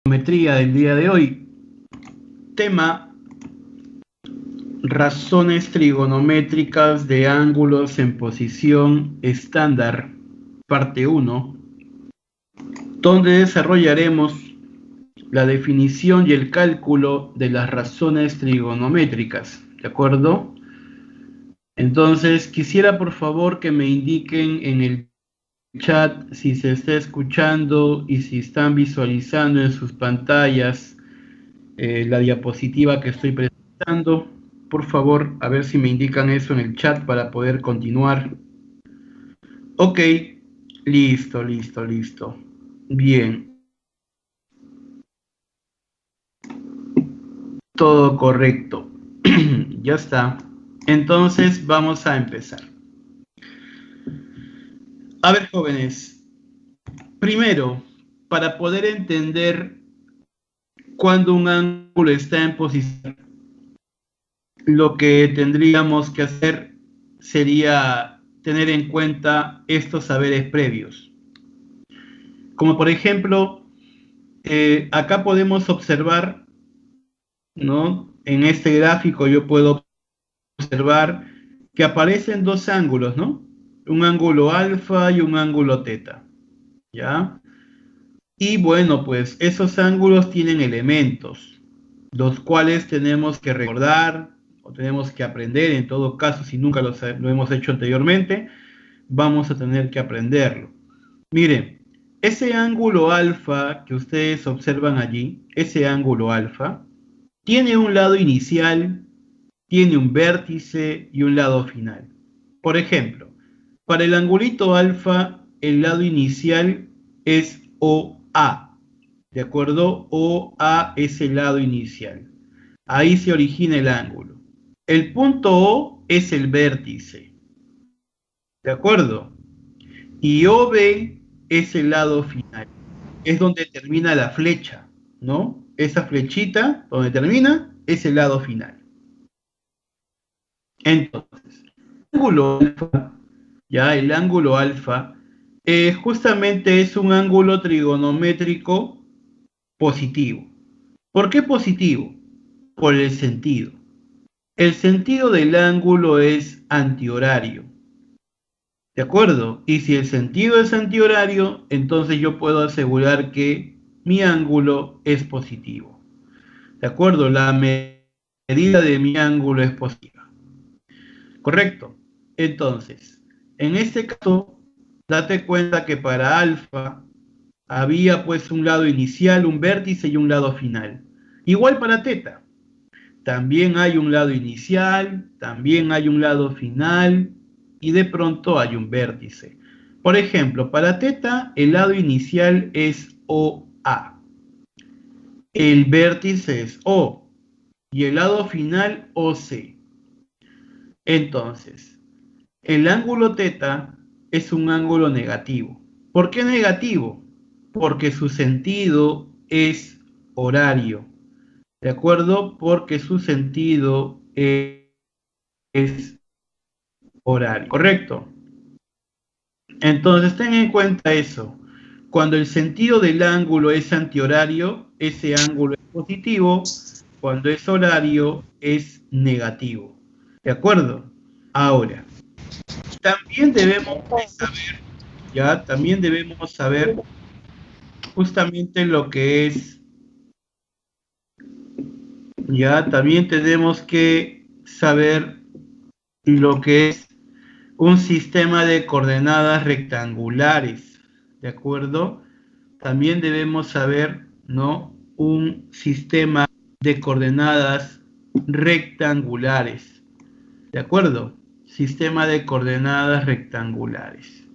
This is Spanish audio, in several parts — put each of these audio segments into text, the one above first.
Geometría del día de hoy. Tema: razones trigonométricas de ángulos en posición estándar, parte 1, donde desarrollaremos la definición y el cálculo de las razones trigonométricas, ¿de acuerdo? Entonces, quisiera por favor que me indiquen en el chat si se está escuchando y si están visualizando en sus pantallas la diapositiva que estoy presentando. Por favor, a ver si me indican eso en el chat para poder continuar. Ok, listo. Bien. Todo correcto. Ya está. Entonces vamos a empezar. A ver, jóvenes. Primero, para poder entender cuando un ángulo está en posición, lo que tendríamos que hacer sería tener en cuenta estos saberes previos. Como por ejemplo, acá podemos observar, ¿no? En este gráfico yo puedo observar que aparecen dos ángulos, ¿no? Un ángulo alfa y un ángulo teta, ¿ya? Y bueno, pues esos ángulos tienen elementos, los cuales tenemos que recordar o tenemos que aprender. En todo caso, si nunca lo hemos hecho anteriormente, vamos a tener que aprenderlo. Miren, ese ángulo alfa que ustedes observan allí, ese ángulo alfa, tiene un lado inicial, tiene un vértice y un lado final. Por ejemplo, para el angulito alfa, el lado inicial es OA, ¿de acuerdo? OA es el lado inicial. Ahí se origina el ángulo. El punto O es el vértice, ¿de acuerdo? Y OB es el lado final. Es donde termina la flecha, ¿no? Esa flechita donde termina es el lado final. Entonces, el ángulo alfa, ya el ángulo alfa, justamente es un ángulo trigonométrico positivo. ¿Por qué positivo? Por el sentido. El sentido del ángulo es antihorario, ¿de acuerdo? Y si el sentido es antihorario, entonces yo puedo asegurar que mi ángulo es positivo, ¿de acuerdo? La medida de mi ángulo es positiva. Correcto. Entonces, en este caso, date cuenta que para alfa había pues un lado inicial, un vértice y un lado final. Igual para teta. También hay un lado inicial, también hay un lado final y de pronto hay un vértice. Por ejemplo, para teta el lado inicial es OA. El vértice es O y el lado final OC. Entonces, el ángulo teta es un ángulo negativo. ¿Por qué negativo? Porque su sentido es horario, ¿de acuerdo? Porque su sentido es horario, ¿correcto? Entonces, ten en cuenta eso. Cuando el sentido del ángulo es antihorario, ese ángulo es positivo. Cuando es horario, es negativo, ¿de acuerdo? Ahora, también debemos saber, ya, también debemos saber justamente lo que es, ya, también tenemos que saber lo que es un sistema de coordenadas rectangulares, ¿de acuerdo? También debemos saber, ¿no? Un sistema de coordenadas rectangulares, ¿de acuerdo? Sistema de coordenadas rectangulares,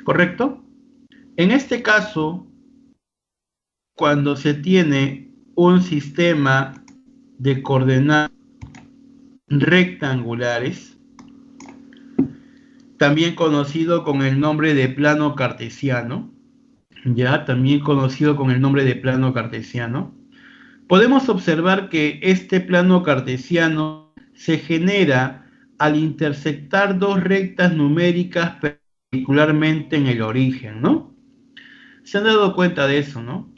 ¿correcto? En este caso, cuando se tiene un sistema de coordenadas rectangulares, también conocido con el nombre de plano cartesiano, ya también conocido con el nombre de plano cartesiano, podemos observar que este plano cartesiano se genera al intersectar dos rectas numéricas perpendicularmente en el origen, ¿no? ¿Se han dado cuenta de eso, no?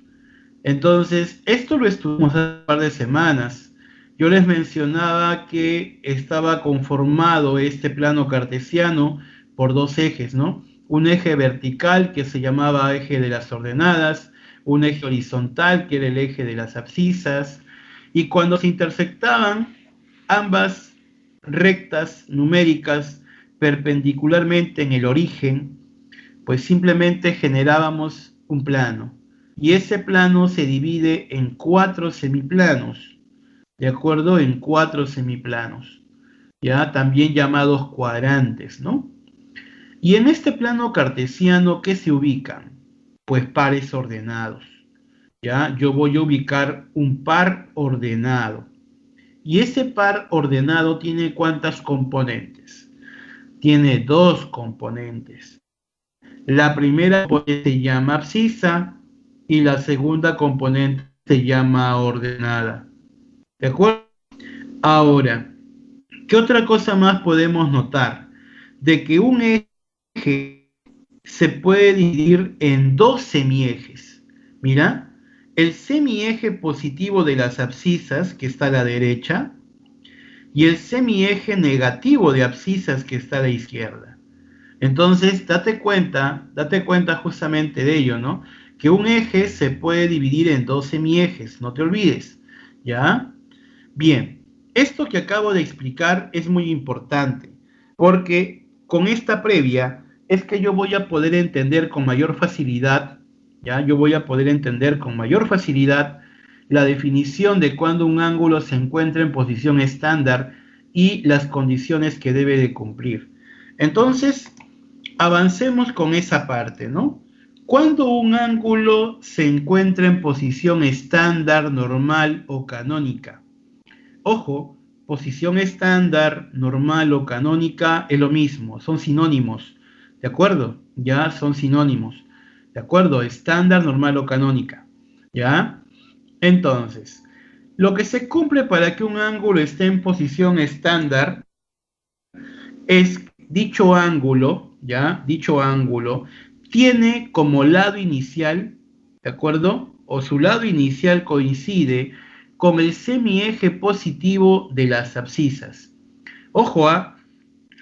Entonces, esto lo estuvimos hace un par de semanas. Yo les mencionaba que estaba conformado este plano cartesiano por dos ejes, ¿no? Un eje vertical que se llamaba eje de las ordenadas, un eje horizontal que era el eje de las abscisas, y cuando se intersectaban ambas rectas numéricas perpendicularmente en el origen, pues simplemente generábamos un plano. Y ese plano se divide en cuatro semiplanos, ¿de acuerdo? En cuatro semiplanos, ya también llamados cuadrantes, ¿no? Y en este plano cartesiano, ¿qué se ubican? Pues pares ordenados, ¿ya? Yo voy a ubicar un par ordenado. Y ese par ordenado tiene ¿cuántas componentes? Tiene dos componentes. La primera componente se llama abscisa y la segunda componente se llama ordenada. ¿De acuerdo? Ahora, ¿qué otra cosa más podemos notar? De que un eje se puede dividir en dos semiejes. Mira, el semieje positivo de las abscisas, que está a la derecha, y el semieje negativo de abscisas, que está a la izquierda. Entonces, date cuenta justamente de ello, ¿no? Que un eje se puede dividir en dos semiejes, no te olvides, ¿ya? Bien, esto que acabo de explicar es muy importante, porque con esta previa es que yo voy a poder entender con mayor facilidad, ¿ya? Yo voy a poder entender con mayor facilidad la definición de cuando un ángulo se encuentra en posición estándar y las condiciones que debe de cumplir. Entonces, avancemos con esa parte, ¿no? Cuando un ángulo se encuentra en posición estándar, normal o canónica. Ojo, posición estándar, normal o canónica es lo mismo, son sinónimos, ¿de acuerdo? Ya son sinónimos, ¿de acuerdo? Estándar, normal o canónica, ¿ya? Entonces, lo que se cumple para que un ángulo esté en posición estándar es dicho ángulo, ¿ya? Dicho ángulo tiene como lado inicial, ¿de acuerdo? O su lado inicial coincide con el semieje positivo de las abscisas. Ojo,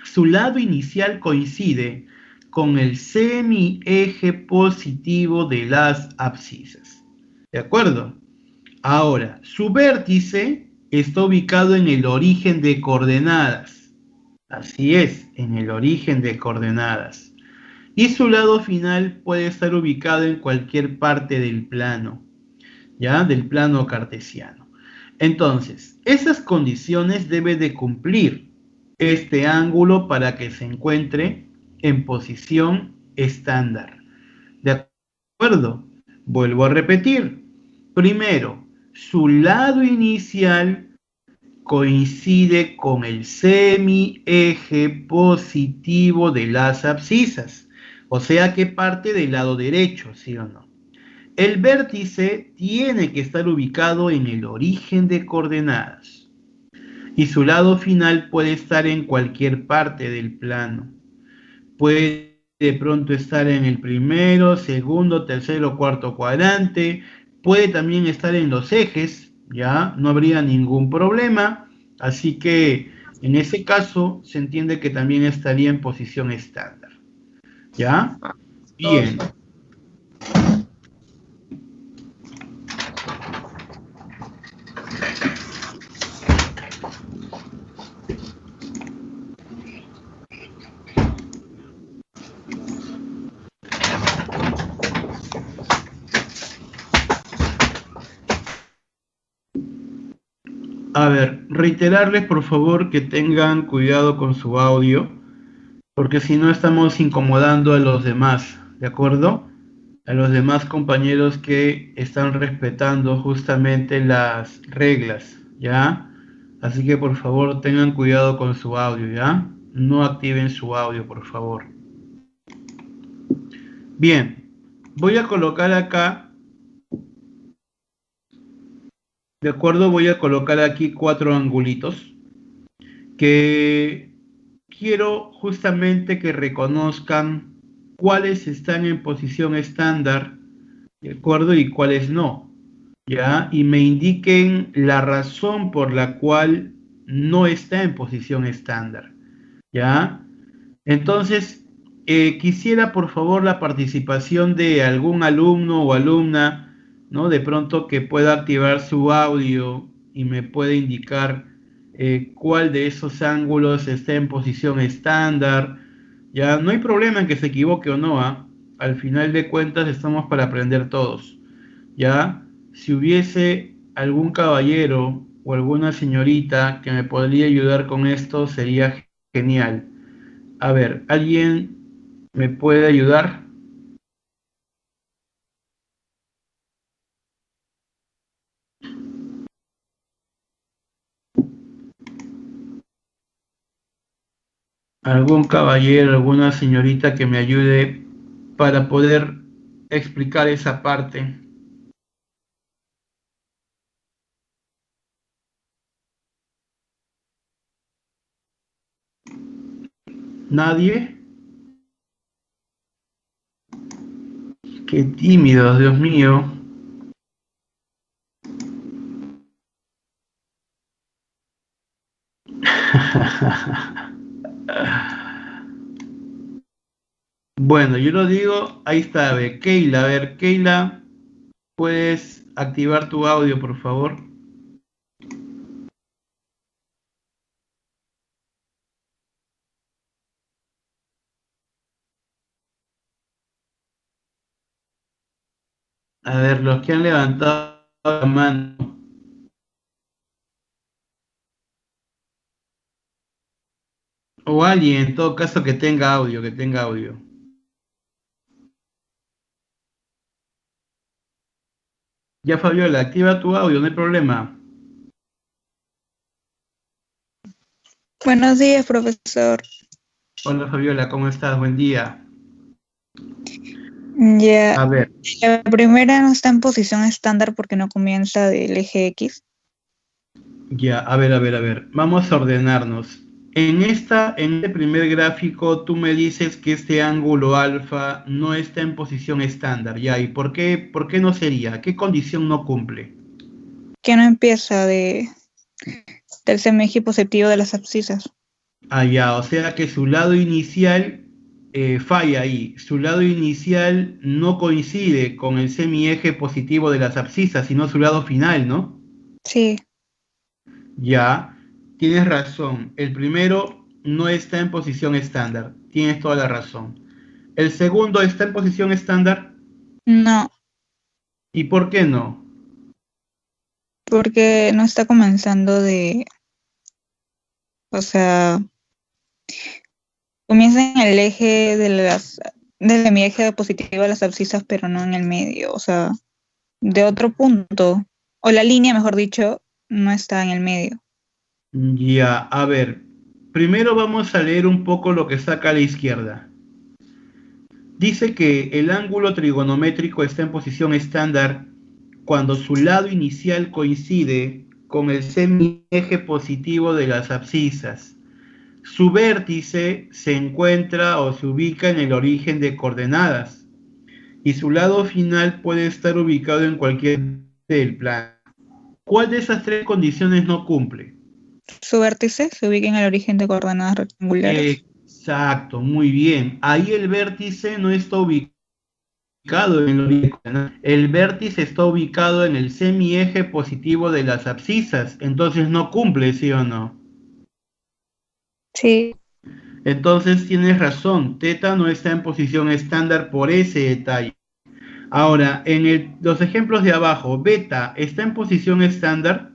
su lado inicial coincide con el semieje positivo de las abscisas. ¿De acuerdo? Ahora, su vértice está ubicado en el origen de coordenadas. Así es, en el origen de coordenadas. Y su lado final puede estar ubicado en cualquier parte del plano, ¿ya? Del plano cartesiano. Entonces, esas condiciones debe de cumplir este ángulo para que se encuentre en posición estándar. ¿De acuerdo? Vuelvo a repetir. Primero, su lado inicial coincide con el semieje positivo de las abscisas, o sea que parte del lado derecho, ¿sí o no? El vértice tiene que estar ubicado en el origen de coordenadas y su lado final puede estar en cualquier parte del plano. Puede de pronto estar en el primero, segundo, tercero, cuarto cuadrante, puede también estar en los ejes, ya no habría ningún problema, así que en ese caso se entiende que también estaría en posición estándar, ¿ya? Bien. A ver, reiterarles por favor que tengan cuidado con su audio, porque si no estamos incomodando a los demás, ¿de acuerdo? A los demás compañeros que están respetando justamente las reglas, ¿ya? Así que por favor tengan cuidado con su audio, ¿ya? No activen su audio, por favor. Bien, voy a colocar acá, ¿de acuerdo? Voy a colocar aquí 4 angulitos que quiero justamente que reconozcan cuáles están en posición estándar, ¿de acuerdo? Y cuáles no. ¿ya? Y me indiquen la razón por la cual no está en posición estándar, ¿ya? Entonces, quisiera por favor la participación de algún alumno o alumna, ¿no? De pronto que pueda activar su audio y me pueda indicar cuál de esos ángulos está en posición estándar. Ya no hay problema en que se equivoque o no, ¿ah? Al final de cuentas estamos para aprender todos. Ya, si hubiese algún caballero o alguna señorita que me podría ayudar con esto, sería genial. A ver, ¿alguien me puede ayudar? ¿Algún caballero, alguna señorita que me ayude para poder explicar esa parte? ¿Nadie? Qué tímidos, Dios mío. Bueno, yo lo digo, ahí está, Keila, a ver, Keila, ¿puedes activar tu audio, por favor? A ver, los que han levantado la mano, o alguien en todo caso que tenga audio, que tenga audio. Ya, Fabiola, activa tu audio, no hay problema. Buenos días, profesor. Hola, Fabiola, ¿cómo estás? Buen día. Ya, A ver, la primera no está en posición estándar porque no comienza del eje X. ya, a ver. Vamos a ordenarnos. En este primer gráfico, tú me dices que este ángulo alfa no está en posición estándar, ya, ¿y por qué no sería? ¿Qué condición no cumple? Que no empieza del semieje positivo de las abscisas. Ah, ya, o sea que su lado inicial falla ahí. Su lado inicial no coincide con el semieje positivo de las abscisas, sino su lado final, ¿no? Sí, Ya, tienes razón. El primero no está en posición estándar. Tienes toda la razón. El segundo está en posición estándar. no, ¿Y por qué no? porque no está comenzando o sea, comienza en el eje del semieje positivo de las abscisas, pero no en el medio, o sea, de otro punto, o la línea, mejor dicho, no está en el medio. Ya, a ver. Primero vamos a leer un poco lo que saca a la izquierda. Dice que el ángulo trigonométrico está en posición estándar cuando su lado inicial coincide con el semieje positivo de las abscisas. Su vértice se encuentra o se ubica en el origen de coordenadas y su lado final puede estar ubicado en cualquier parte del plano. ¿Cuál de esas tres condiciones no cumple? Su vértice se ubica en el origen de coordenadas rectangulares. Exacto, muy bien. Ahí el vértice no está ubicado en el origen, ¿no? El vértice está ubicado en el semieje positivo de las abscisas, entonces no cumple, ¿sí o no? Sí, Entonces tienes razón, teta no está en posición estándar por ese detalle. Ahora, los ejemplos de abajo, beta está en posición estándar,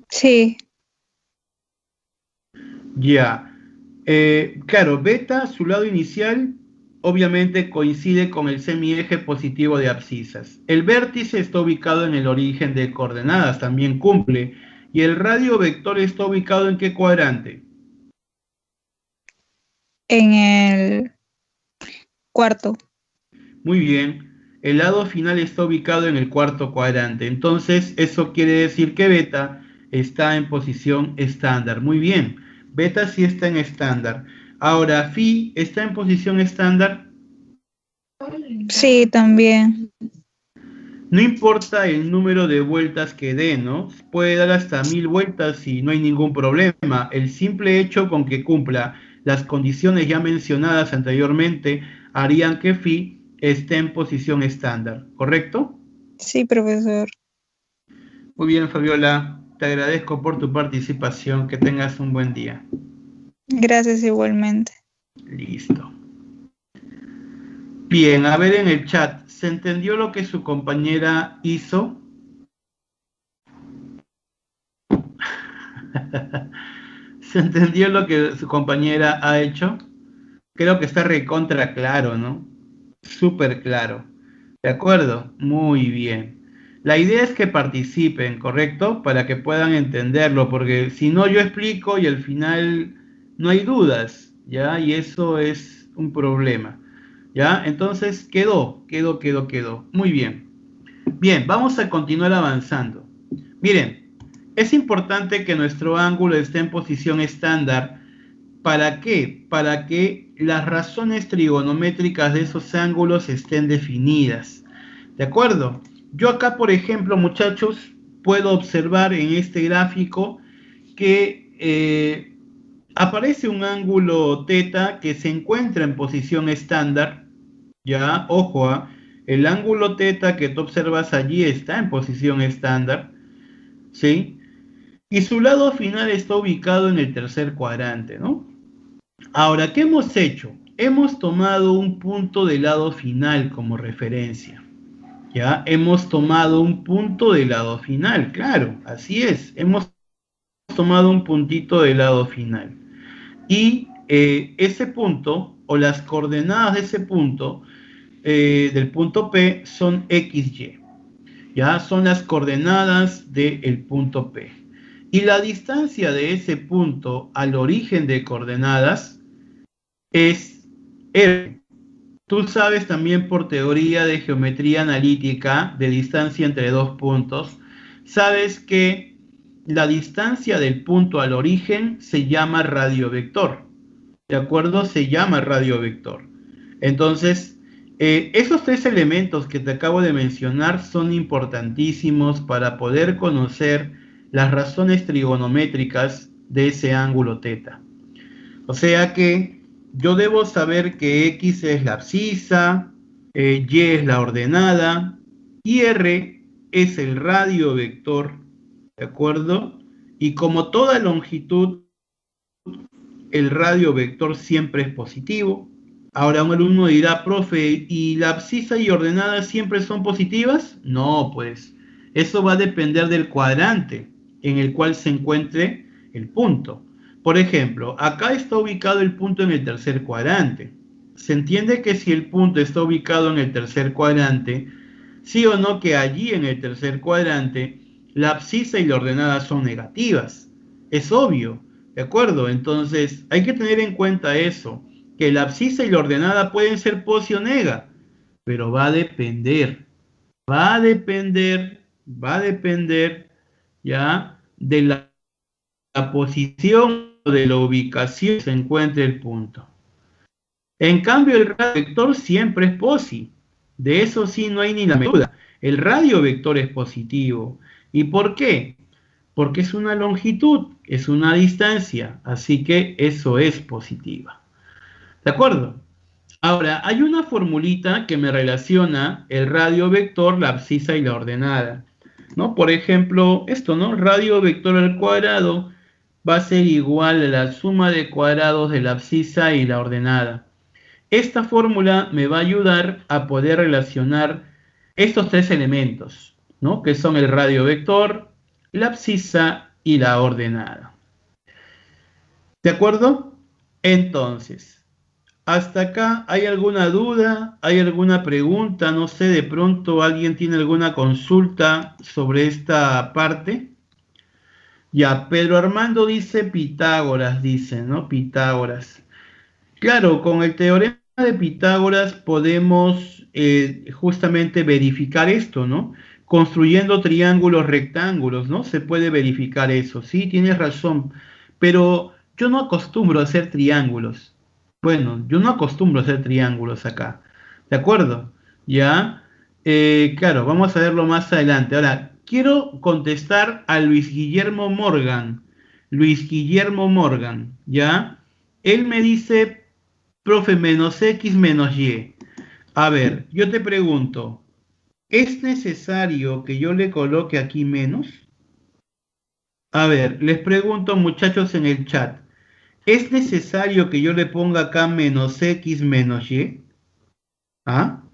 sí, ya. Claro, beta, su lado inicial, obviamente coincide con el semieje positivo de abscisas. El vértice está ubicado en el origen de coordenadas, también cumple. ¿Y el radio vector está ubicado en qué cuadrante? en el cuarto. Muy bien. El lado final está ubicado en el cuarto cuadrante. Entonces, eso quiere decir que beta está en posición estándar. Muy bien. Beta sí está en estándar. Ahora, phi está en posición estándar. Sí, también. No importa el número de vueltas que dé, ¿no? Puede dar hasta 1000 vueltas y no hay ningún problema. El simple hecho con que cumpla las condiciones ya mencionadas anteriormente harían que phi esté en posición estándar, ¿correcto? Sí, profesor. Muy bien, Fabiola. Te agradezco por tu participación. Que tengas un buen día. Gracias igualmente. Listo. Bien, a ver en el chat, ¿se entendió lo que su compañera hizo? ¿Se entendió lo que su compañera ha hecho? Creo que está recontra claro, ¿no? Súper claro. ¿De acuerdo? Muy bien. La idea es que participen, ¿correcto? Para que puedan entenderlo, porque si no yo explico y al final no hay dudas, ¿ya? Y eso es un problema, ¿ya? Entonces quedó. Muy bien. Bien, vamos a continuar avanzando. Miren, es importante que nuestro ángulo esté en posición estándar. ¿Para qué? Para que las razones trigonométricas de esos ángulos estén definidas. ¿De acuerdo? Yo acá, por ejemplo, muchachos, puedo observar en este gráfico que aparece un ángulo θ que se encuentra en posición estándar. Ya, ojo, el ángulo θ que tú observas allí está en posición estándar, ¿sí? Y su lado final está ubicado en el tercer cuadrante, ¿no? Ahora, ¿qué hemos hecho? Hemos tomado un punto del lado final como referencia. Ya, hemos tomado un punto del lado final, claro, así es. Hemos tomado un puntito del lado final. Y ese punto, o las coordenadas de ese punto, del punto P, son XY. Ya, son las coordenadas del punto P. Y la distancia de ese punto al origen de coordenadas es R. Tú sabes también por teoría de geometría analítica de distancia entre dos puntos, sabes que la distancia del punto al origen se llama radiovector. ¿De acuerdo? Se llama radiovector. Entonces, esos tres elementos que te acabo de mencionar son importantísimos para poder conocer las razones trigonométricas de ese ángulo θ. O sea que yo debo saber que X es la abscisa, Y es la ordenada y R es el radiovector, ¿de acuerdo? Y como toda longitud, el radiovector siempre es positivo. Ahora un alumno dirá, profe, ¿y la abscisa y ordenada siempre son positivas? No, pues eso va a depender del cuadrante en el cual se encuentre el punto. Por ejemplo, acá está ubicado el punto en el tercer cuadrante. Se entiende que si el punto está ubicado en el tercer cuadrante, sí o no que allí en el tercer cuadrante la abscisa y la ordenada son negativas. Es obvio, ¿de acuerdo? Entonces hay que tener en cuenta eso, que la abscisa y la ordenada pueden ser posi o nega, pero va a depender, ya de la posición o de la ubicación que se encuentre el punto. En cambio, el radiovector siempre es posi. De eso sí no hay ni la menor duda. El radiovector es positivo. ¿Y por qué? Porque es una longitud, es una distancia, así que eso es positiva. ¿De acuerdo? Ahora, hay una formulita que me relaciona el radiovector, la abscisa y la ordenada, ¿no? Por ejemplo, esto, ¿no? Radiovector al cuadrado va a ser igual a la suma de cuadrados de la abscisa y la ordenada. Esta fórmula me va a ayudar a poder relacionar estos tres elementos, ¿no? Que son el radiovector, la abscisa y la ordenada. ¿De acuerdo? Entonces, hasta acá, ¿hay alguna duda? ¿Hay alguna pregunta? No sé, de pronto alguien tiene alguna consulta sobre esta parte. Ya, Pedro Armando dice Pitágoras, dice, ¿no? Pitágoras. Claro, con el teorema de Pitágoras podemos justamente verificar esto, ¿no? Construyendo triángulos rectángulos, ¿no? Se puede verificar eso. Sí, tienes razón. Pero yo no acostumbro a hacer triángulos. Bueno, yo no acostumbro a hacer triángulos acá. ¿De acuerdo? ¿Ya? Claro, vamos a verlo más adelante. Ahora, quiero contestar a Luis Guillermo Morgan. Luis Guillermo Morgan, ¿ya? Él me dice, profe, menos X menos Y. A ver, yo te pregunto, ¿es necesario que yo le coloque aquí menos? A ver, les pregunto, muchachos, en el chat, ¿es necesario que yo le ponga acá menos X menos Y? ¿Ah?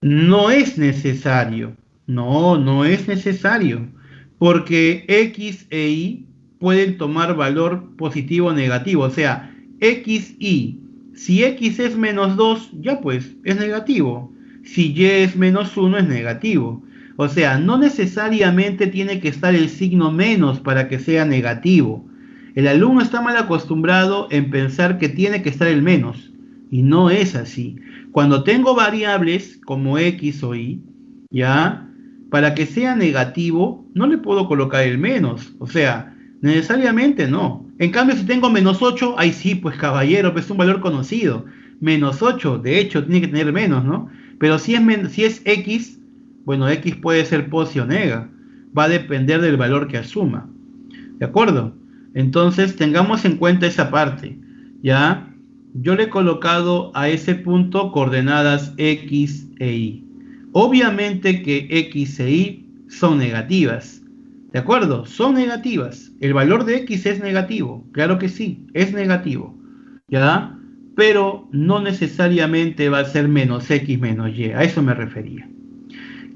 No es necesario. No, no es necesario. Porque X e Y pueden tomar valor positivo o negativo. O sea, X, Y. Si X es menos 2, ya pues, es negativo. Si Y es menos 1, es negativo. O sea, no necesariamente tiene que estar el signo menos para que sea negativo. El alumno está mal acostumbrado en pensar que tiene que estar el menos. Y no es así. Cuando tengo variables como X o Y, ¿ya? Para que sea negativo, no le puedo colocar el menos. O sea, necesariamente no. En cambio, si tengo menos 8, ahí sí, pues caballero, pues es un valor conocido. Menos 8, de hecho, tiene que tener menos, ¿no? Pero si es X, bueno, X puede ser posi o nega. Va a depender del valor que asuma. ¿De acuerdo? Entonces, tengamos en cuenta esa parte. ¿Ya? Yo le he colocado a ese punto coordenadas X e Y. Obviamente que X e Y son negativas. ¿De acuerdo? Son negativas. El valor de X es negativo. Claro que sí, es negativo. ¿Ya? Pero no necesariamente va a ser menos X menos Y. A eso me refería.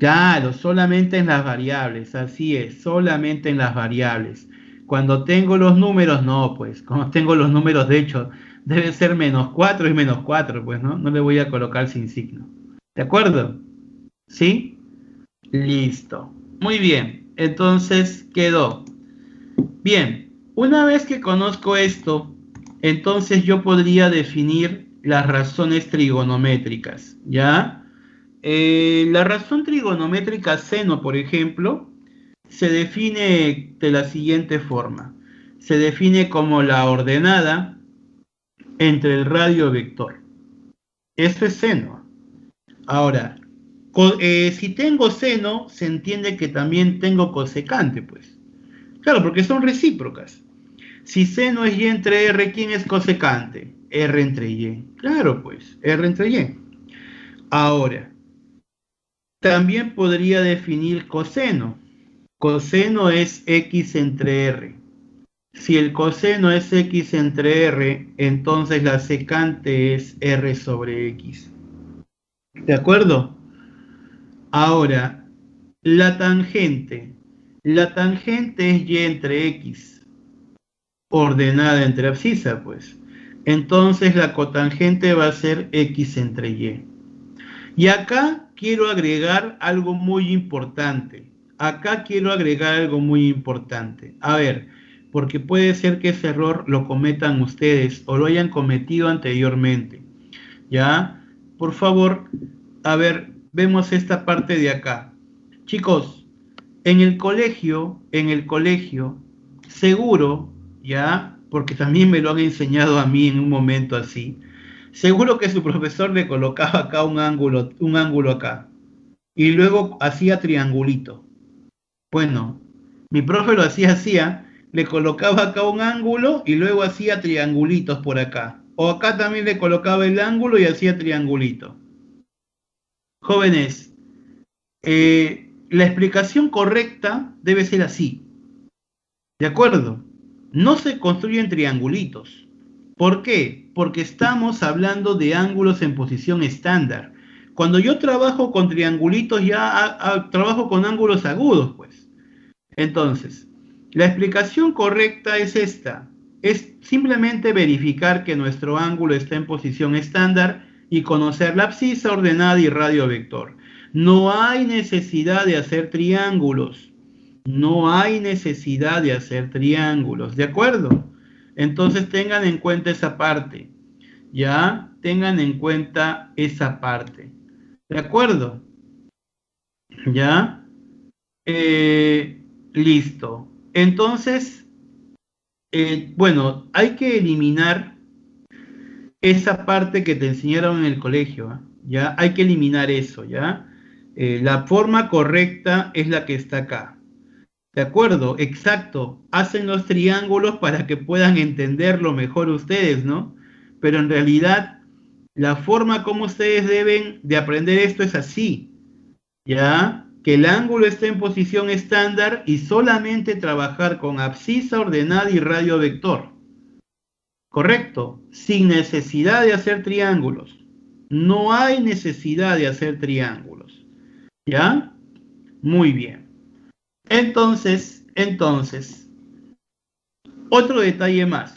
Claro, solamente en las variables, así es, solamente en las variables. Cuando tengo los números, no, pues, cuando tengo los números, de hecho, debe ser menos 4 y menos 4, pues, ¿no? No le voy a colocar sin signo. ¿De acuerdo? ¿Sí? Listo. Muy bien, entonces quedó. Bien, una vez que conozco esto, entonces yo podría definir las razones trigonométricas, ¿ya? La razón trigonométrica seno, por ejemplo, se define de la siguiente forma. Se define como la ordenada entre el radio vector. Eso es seno. Ahora, si tengo seno, se entiende que también tengo cosecante, pues. Claro, porque son recíprocas. Si seno es y entre r, ¿quién es cosecante? R entre y. Claro, pues, r entre y. Ahora, también podría definir coseno. Coseno es x entre r. Si el coseno es x entre r, entonces la secante es r sobre x. ¿De acuerdo? Ahora, la tangente. La tangente es y entre x, ordenada entre abscisa, pues. Entonces la cotangente va a ser x entre y. Y acá quiero agregar algo muy importante. Acá quiero agregar algo muy importante. A ver, porque puede ser que ese error lo cometan ustedes o lo hayan cometido anteriormente. ¿Ya? Por favor, a ver, vemos esta parte de acá. Chicos, en el colegio, seguro, ¿ya? Porque también me lo han enseñado a mí en un momento así. Seguro que su profesor le colocaba acá un ángulo acá, y luego hacía triangulito. Bueno, mi profe lo hacía así, ¿ah? Le colocaba acá un ángulo y luego hacía triangulitos por acá. O acá también le colocaba el ángulo y hacía triangulito. Jóvenes, la explicación correcta debe ser así. ¿De acuerdo? No se construyen triangulitos. ¿Por qué? Porque estamos hablando de ángulos en posición estándar. Cuando yo trabajo con triangulitos ya trabajo con ángulos agudos, pues. Entonces, la explicación correcta es esta. Es simplemente verificar que nuestro ángulo está en posición estándar y conocer la abscisa ordenada y radio vector. No hay necesidad de hacer triángulos. No hay necesidad de hacer triángulos, ¿de acuerdo? Entonces tengan en cuenta esa parte, ¿ya? Tengan en cuenta esa parte, ¿de acuerdo? ¿Ya? Listo. Entonces, bueno, hay que eliminar esa parte que te enseñaron en el colegio, ¿ah? ¿Ya? Hay que eliminar eso, ¿ya? La forma correcta es la que está acá. ¿De acuerdo? Exacto. Hacen los triángulos para que puedan entenderlo mejor ustedes, ¿no? Pero en realidad, la forma como ustedes deben de aprender esto es así, ¿ya? Que el ángulo esté en posición estándar y solamente trabajar con abscisa ordenada y radio vector. Correcto, sin necesidad de hacer triángulos. No hay necesidad de hacer triángulos. ¿Ya? Muy bien. Entonces, otro detalle más.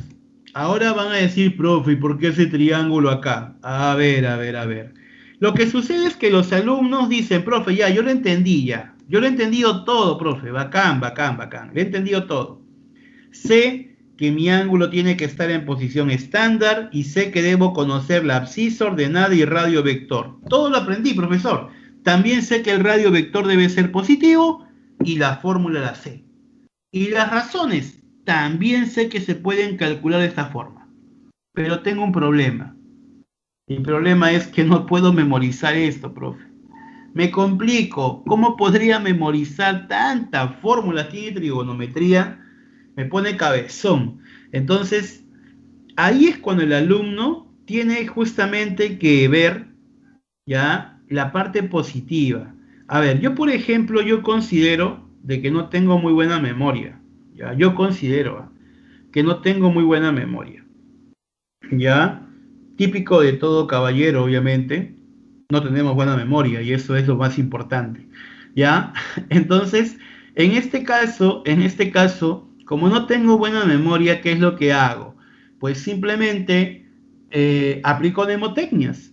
Ahora van a decir, profe, ¿y por qué ese triángulo acá? A ver, a ver, a ver. Lo que sucede es que los alumnos dicen, profe, ya, yo lo entendí ya. Yo lo he entendido todo, profe. Bacán, bacán, bacán. Lo he entendido todo. Sé que mi ángulo tiene que estar en posición estándar y sé que debo conocer la abscisa ordenada y radio vector. Todo lo aprendí, profesor. También sé que el radio vector debe ser positivo y la fórmula la sé. Y las razones también sé que se pueden calcular de esta forma. Pero tengo un problema. Mi problema es que no puedo memorizar esto, profe. Me complico. ¿Cómo podría memorizar tantas fórmulas? Tiene trigonometría. Me pone cabezón. Entonces, ahí es cuando el alumno tiene justamente que ver ya la parte positiva. A ver, yo por ejemplo, yo considero de que no tengo muy buena memoria. Ya, yo considero que no tengo muy buena memoria. Ya, típico de todo caballero, obviamente, no tenemos buena memoria y eso es lo más importante. Ya, entonces, en este caso, como no tengo buena memoria, ¿qué es lo que hago? Pues simplemente aplico mnemotecnias,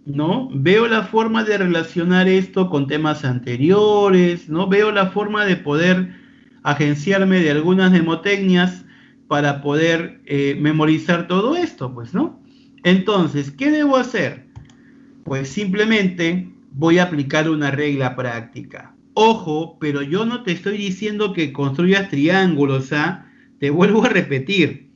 ¿no? Veo la forma de relacionar esto con temas anteriores, ¿no? Veo la forma de poder agenciarme de algunas mnemotecnias para poder memorizar todo esto, pues, ¿no? Entonces, ¿qué debo hacer? Pues simplemente voy a aplicar una regla práctica. Ojo, pero yo no te estoy diciendo que construyas triángulos, ¿ah? Te vuelvo a repetir,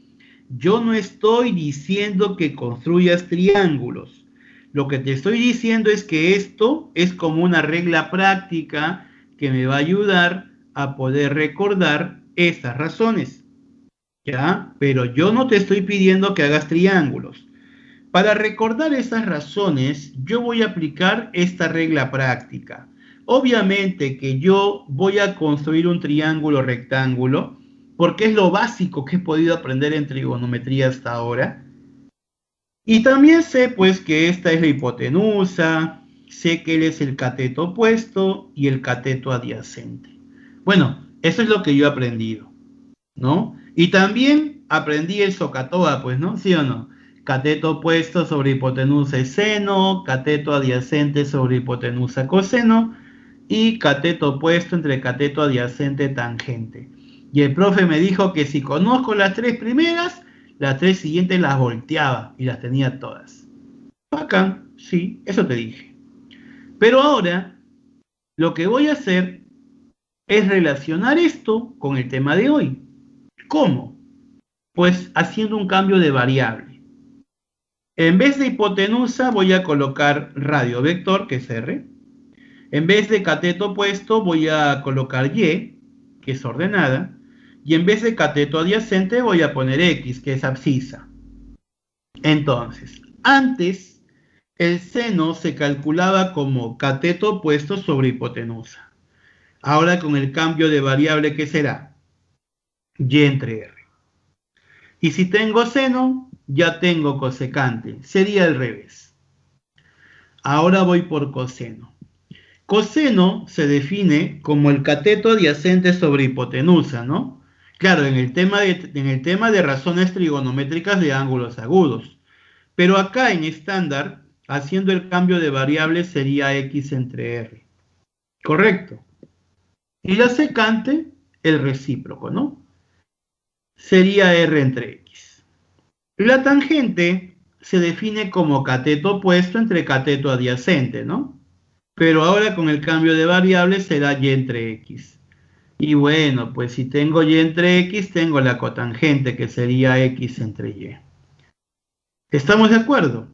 yo no estoy diciendo que construyas triángulos. Lo que te estoy diciendo es que esto es como una regla práctica que me va a ayudar a poder recordar estas razones, ¿ya? Pero yo no te estoy pidiendo que hagas triángulos. Para recordar esas razones, yo voy a aplicar esta regla práctica. Obviamente que yo voy a construir un triángulo rectángulo, porque es lo básico que he podido aprender en trigonometría hasta ahora. Y también sé pues que esta es la hipotenusa, sé que él es el cateto opuesto y el cateto adyacente. Bueno, eso es lo que yo he aprendido, ¿no? Y también aprendí el SOHCAHTOA, pues, ¿no? ¿Sí o no? Cateto opuesto sobre hipotenusa es seno, cateto adyacente sobre hipotenusa coseno y cateto opuesto entre cateto adyacente tangente. Y el profe me dijo que si conozco las tres primeras, las tres siguientes las volteaba y las tenía todas. Bacán, sí, eso te dije. Pero ahora, lo que voy a hacer es relacionar esto con el tema de hoy. ¿Cómo? Pues haciendo un cambio de variable. En vez de hipotenusa voy a colocar radio vector, que es R. En vez de cateto opuesto voy a colocar Y, que es ordenada. Y en vez de cateto adyacente voy a poner X, que es abscisa. Entonces, antes el seno se calculaba como cateto opuesto sobre hipotenusa. Ahora con el cambio de variable, ¿qué será? Y entre R. Y si tengo seno, ya tengo cosecante. Sería al revés. Ahora voy por coseno. Coseno se define como el cateto adyacente sobre hipotenusa, ¿no? Claro, en el tema de razones trigonométricas de ángulos agudos. Pero acá en estándar, haciendo el cambio de variable sería X entre R. Correcto. Y la secante, el recíproco, ¿no? Sería R entre X. La tangente se define como cateto opuesto entre cateto adyacente, ¿no? Pero ahora con el cambio de variable será Y entre X. Y bueno, pues si tengo Y entre X, tengo la cotangente que sería X entre Y. ¿Estamos de acuerdo?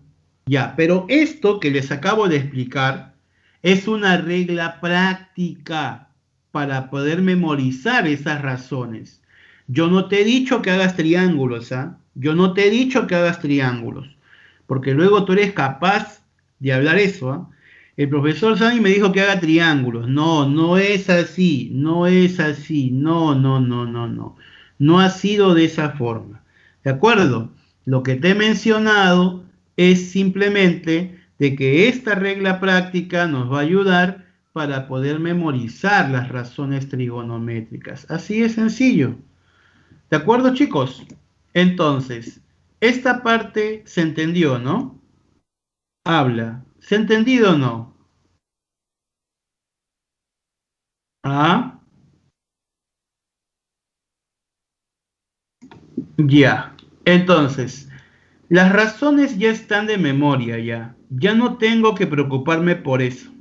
Ya, pero esto que les acabo de explicar es una regla práctica para poder memorizar esas razones. Yo no te he dicho que hagas triángulos, ¿ah? Yo no te he dicho que hagas triángulos, porque luego tú eres capaz de hablar eso, ¿ah? El profesor Sani me dijo que haga triángulos. No, no es así, no es así, no, no, no, no, no. No ha sido de esa forma. ¿De acuerdo? Lo que te he mencionado es simplemente de que esta regla práctica nos va a ayudar para poder memorizar las razones trigonométricas. Así de sencillo. ¿De acuerdo, chicos? Entonces, esta parte se entendió, ¿no? Habla. ¿Se ha entendido o no? Ah, ya. Entonces, las razones ya están de memoria ya. Ya no tengo que preocuparme por eso.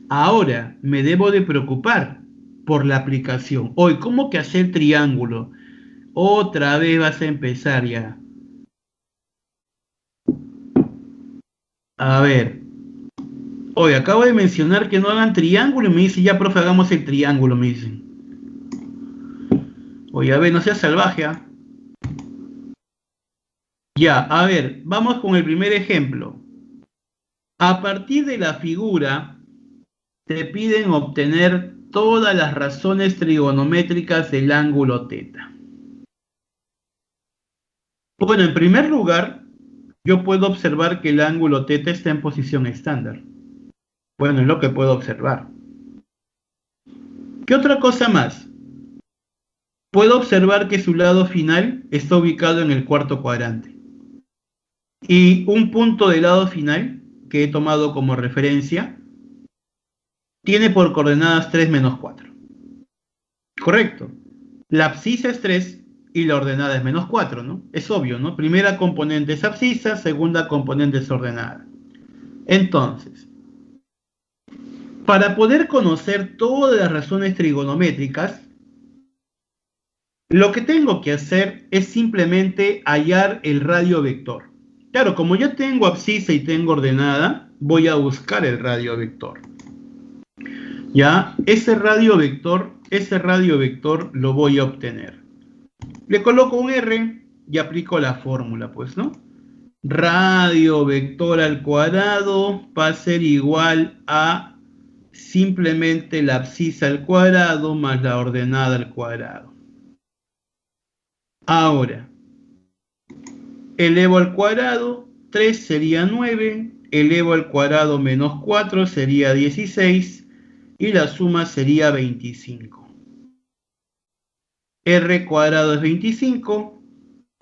Ahora me debo de preocupar por la aplicación. Hoy, ¿cómo que hacer triángulo? Otra vez vas a empezar ya. A ver. Hoy acabo de mencionar que no hagan triángulo y me dice, ya, profe, hagamos el triángulo, me dicen. Oye, a ver, no seas salvaje, ¿ah? Ya, a ver, vamos con el primer ejemplo. A partir de la figura, te piden obtener todas las razones trigonométricas del ángulo θ. Bueno, en primer lugar, yo puedo observar que el ángulo θ está en posición estándar. Bueno, es lo que puedo observar. ¿Qué otra cosa más? Puedo observar que su lado final está ubicado en el cuarto cuadrante. Y un punto del lado final, que he tomado como referencia, tiene por coordenadas 3 menos 4. Correcto. La abscisa es 3 y la ordenada es menos 4, ¿no? Es obvio, ¿no? Primera componente es abscisa, segunda componente es ordenada. Entonces, para poder conocer todas las razones trigonométricas, lo que tengo que hacer es simplemente hallar el radio vector. Claro, como yo tengo abscisa y tengo ordenada, voy a buscar el radio vector. ¿Ya? Ese radio vector lo voy a obtener. Le coloco un R y aplico la fórmula, pues, ¿no? Radio vector al cuadrado va a ser igual a simplemente la abscisa al cuadrado más la ordenada al cuadrado. Ahora, elevo al cuadrado, 3 sería 9, elevo al cuadrado menos 4 sería 16 y la suma sería 25. R cuadrado es 25,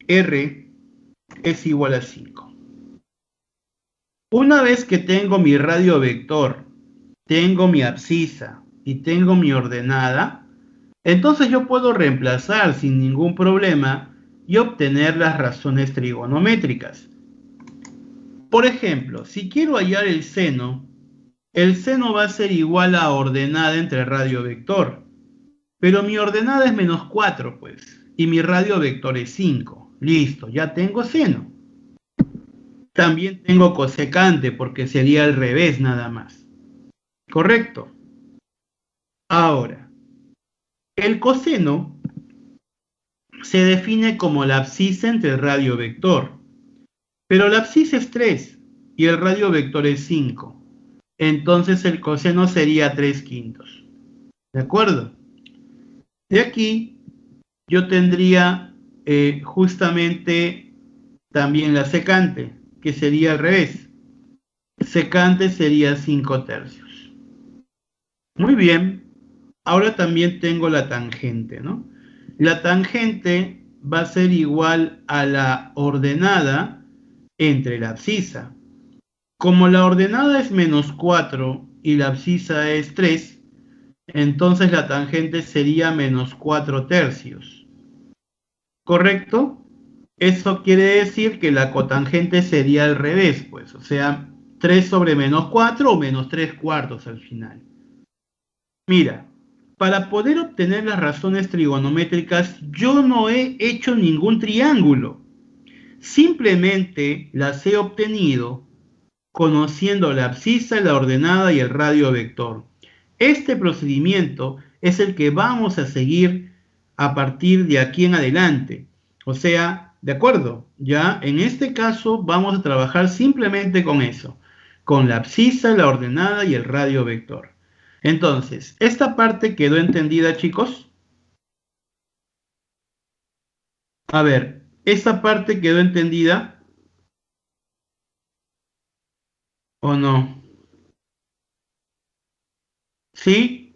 R es igual a 5. Una vez que tengo mi radio vector, tengo mi abscisa y tengo mi ordenada, entonces yo puedo reemplazar sin ningún problema y obtener las razones trigonométricas. Por ejemplo, si quiero hallar el seno va a ser igual a ordenada entre radio vector. Pero mi ordenada es menos 4, pues, y mi radio vector es 5. Listo, ya tengo seno. También tengo cosecante, porque sería al revés nada más. ¿Correcto? Ahora, el coseno se define como la abscisa entre el radio vector. Pero la abscisa es 3 y el radio vector es 5. Entonces el coseno sería 3/5. ¿De acuerdo? De aquí yo tendría justamente también la secante, que sería al revés. Secante sería 5/3. Muy bien. Ahora también tengo la tangente, ¿no? La tangente va a ser igual a la ordenada entre la abscisa. Como la ordenada es menos 4 y la abscisa es 3, entonces la tangente sería menos 4/3. ¿Correcto? Eso quiere decir que la cotangente sería al revés, pues, o sea, 3 sobre menos 4 o menos 3/4 al final. Mira, para poder obtener las razones trigonométricas, yo no he hecho ningún triángulo. simplemente las he obtenido conociendo la abscisa, la ordenada y el radio vector. Este procedimiento es el que vamos a seguir a partir de aquí en adelante. O sea, ¿de acuerdo? Ya en este caso vamos a trabajar simplemente con eso, con la abscisa, la ordenada y el radio vector. Entonces, ¿esta parte quedó entendida, chicos? A ver, ¿esta parte quedó entendida o no? ¿Sí?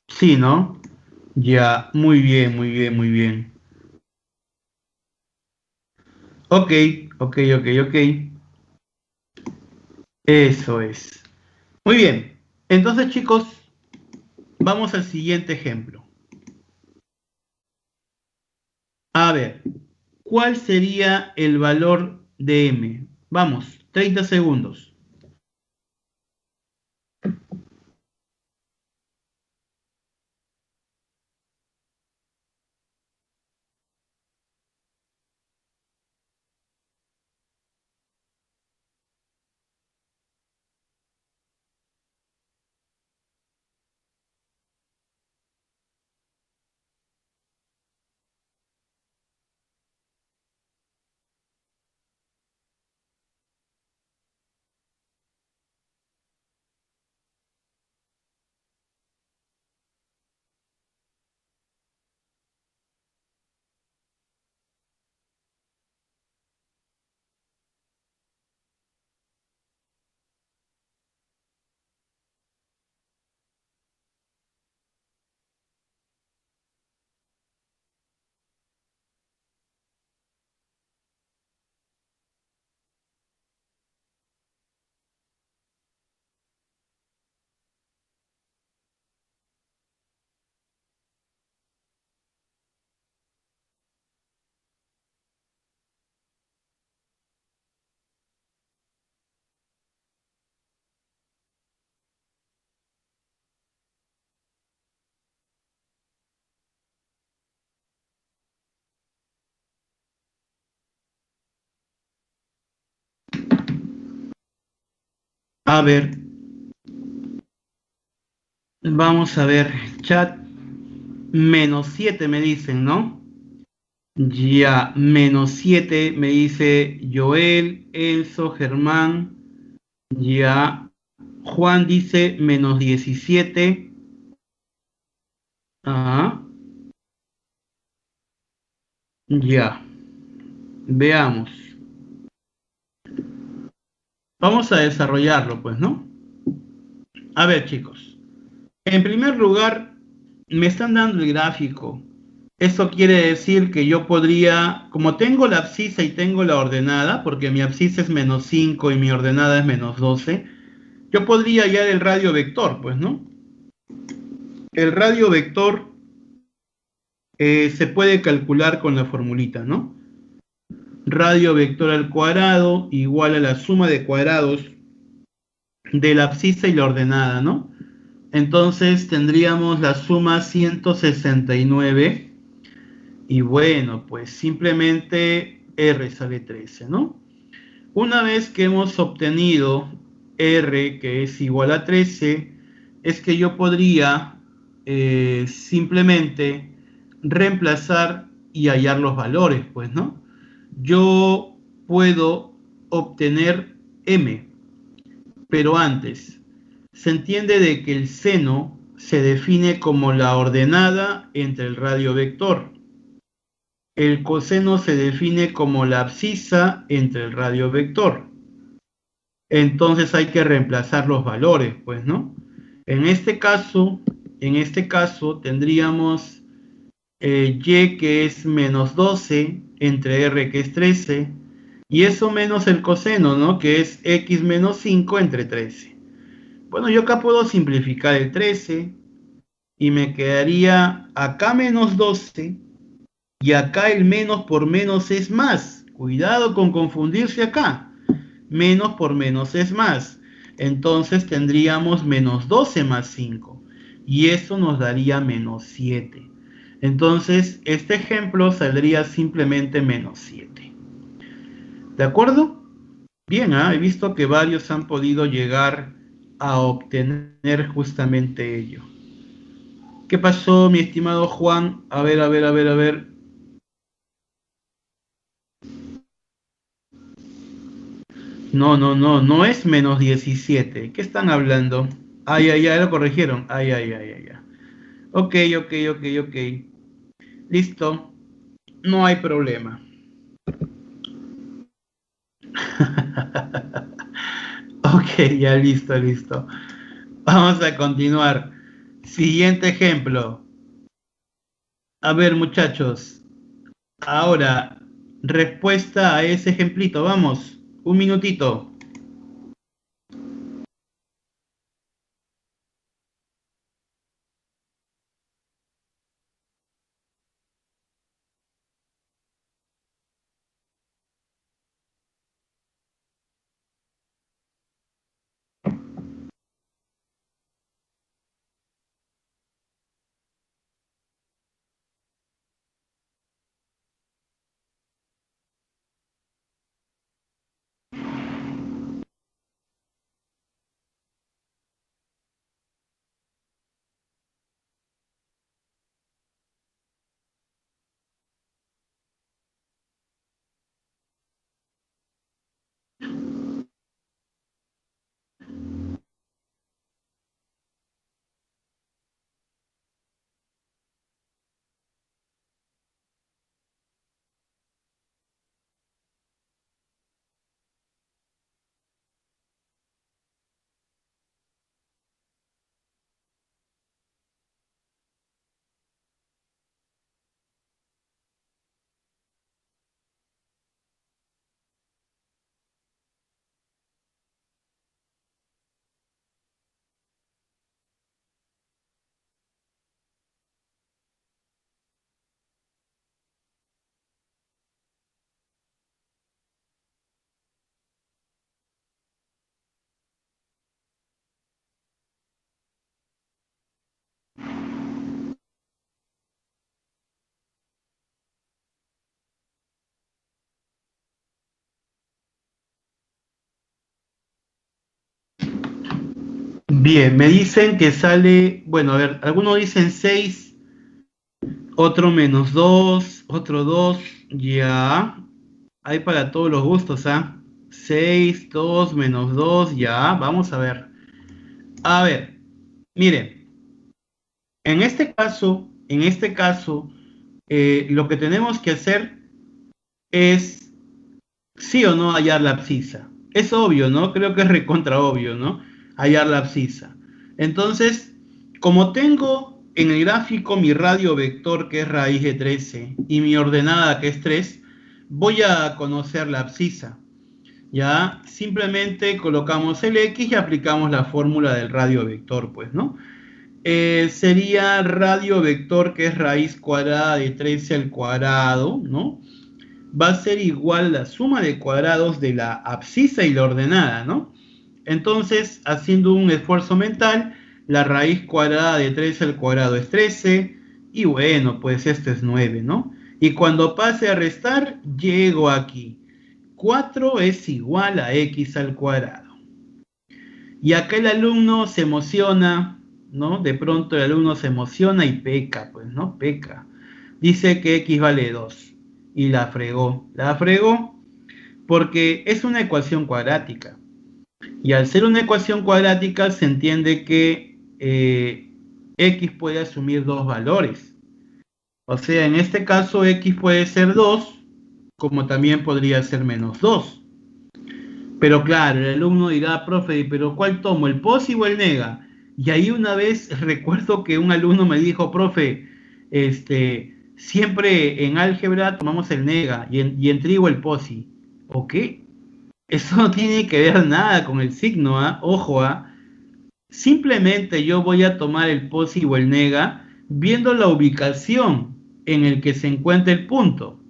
Sí, ¿no? Ya, muy bien, muy bien, muy bien. Ok, ok, ok, ok. Eso es. Muy bien. Entonces, chicos, vamos al siguiente ejemplo. A ver, ¿cuál sería el valor de m? Vamos, 30 segundos. A ver, vamos a ver. Chat, -7 me dicen, ¿no? Ya, -7 me dice Joel, Enzo, Germán. Ya, Juan dice -17. Ah, ya, veamos. Vamos a desarrollarlo, pues, ¿no? A ver, chicos. En primer lugar, me están dando el gráfico. Eso quiere decir que yo podría, como tengo la abscisa y tengo la ordenada, porque mi abscisa es -5 y mi ordenada es -12, yo podría hallar el radio vector, pues, ¿no? El radio vector se puede calcular con la formulita, ¿no? Radio vector al cuadrado igual a la suma de cuadrados de la abscisa y la ordenada, ¿no? Entonces tendríamos la suma 169 y bueno, pues simplemente R sale 13, ¿no? Una vez que hemos obtenido R, que es igual a 13, es que yo podría simplemente reemplazar y hallar los valores, pues, ¿no? Yo puedo obtener M, pero antes, se entiende de que el seno se define como la ordenada entre el radio vector. El coseno se define como la abscisa entre el radio vector. Entonces hay que reemplazar los valores, pues, ¿no? En este caso tendríamos y que es -12 entre r que es 13 y eso menos el coseno, ¿no? Que es x menos 5 entre 13. Bueno, yo acá puedo simplificar el 13 y me quedaría acá -12 y acá el menos por menos es más. Cuidado con confundirse acá. Menos por menos es más. Entonces tendríamos -12 más 5 y eso nos daría -7. Entonces, este ejemplo saldría simplemente menos 7. ¿De acuerdo? Bien, he visto que varios han podido llegar a obtener justamente ello. ¿Qué pasó, mi estimado Juan? A ver, a ver, a ver, a ver. No, no, no, no es menos 17. ¿Qué están hablando? Ay, ay, ay, lo corrigieron. Ay, ay, ay, ay, ay. Ok, ok, ok, ok. Listo. No hay problema. Ok, ya listo, listo. Vamos a continuar. Siguiente ejemplo. A ver, muchachos. Ahora, respuesta a ese ejemplito. Vamos, un minutito. Bien, me dicen que sale, bueno, a ver, algunos dicen 6, otro menos 2, otro 2, ya. Hay para todos los gustos, ¿ah? 6, 2, menos 2, ya. Vamos a ver. A ver, mire, en este caso, lo que tenemos que hacer es sí o no hallar la abscisa. Es obvio, ¿no? Creo que es recontra obvio, ¿no? Hallar la abscisa. Entonces, como tengo en el gráfico mi radio vector que es raíz de 13 y mi ordenada que es 3, voy a conocer la abscisa. Ya simplemente colocamos el X y aplicamos la fórmula del radio vector, pues, ¿no? Sería radio vector que es raíz cuadrada de 13 al cuadrado, ¿no? Va a ser igual la suma de cuadrados de la abscisa y la ordenada, ¿no? Entonces, haciendo un esfuerzo mental, la raíz cuadrada de 13 al cuadrado es 13, y bueno, pues esto es 9, ¿no? Y cuando pase a restar, llego aquí. 4 es igual a x al cuadrado. Y acá el alumno se emociona, ¿no? De pronto el alumno se emociona y peca, pues, ¿no? Peca. Dice que x vale 2 y la fregó. La fregó porque es una ecuación cuadrática. Y al ser una ecuación cuadrática se entiende que x puede asumir dos valores. O sea, en este caso x puede ser 2, como también podría ser menos 2. Pero claro, el alumno dirá, profe, ¿pero cuál tomo, el posi o el nega? Y ahí una vez recuerdo que un alumno me dijo, profe, siempre en álgebra tomamos el nega y en trigo el posi. ¿Ok? Eso no tiene que ver nada con el signo, ojo, simplemente yo voy a tomar el posi o el nega viendo la ubicación en el que se encuentra el punto.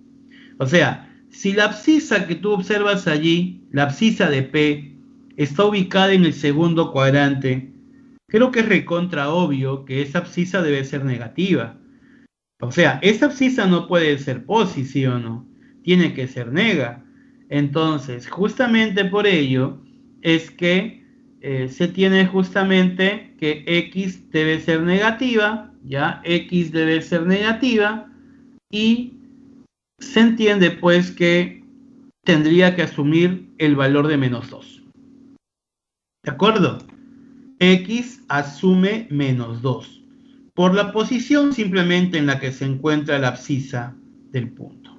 O sea, si la abscisa que tú observas allí, la abscisa de P, está ubicada en el segundo cuadrante, creo que es recontra obvio que esa abscisa debe ser negativa. O sea, esa abscisa no puede ser posi, ¿sí o no? Tiene que ser nega. Entonces, justamente por ello es que se tiene justamente que X debe ser negativa, ¿ya? X debe ser negativa y se entiende pues que tendría que asumir el valor de -2. ¿De acuerdo? X asume -2 por la posición simplemente en la que se encuentra la abscisa del punto.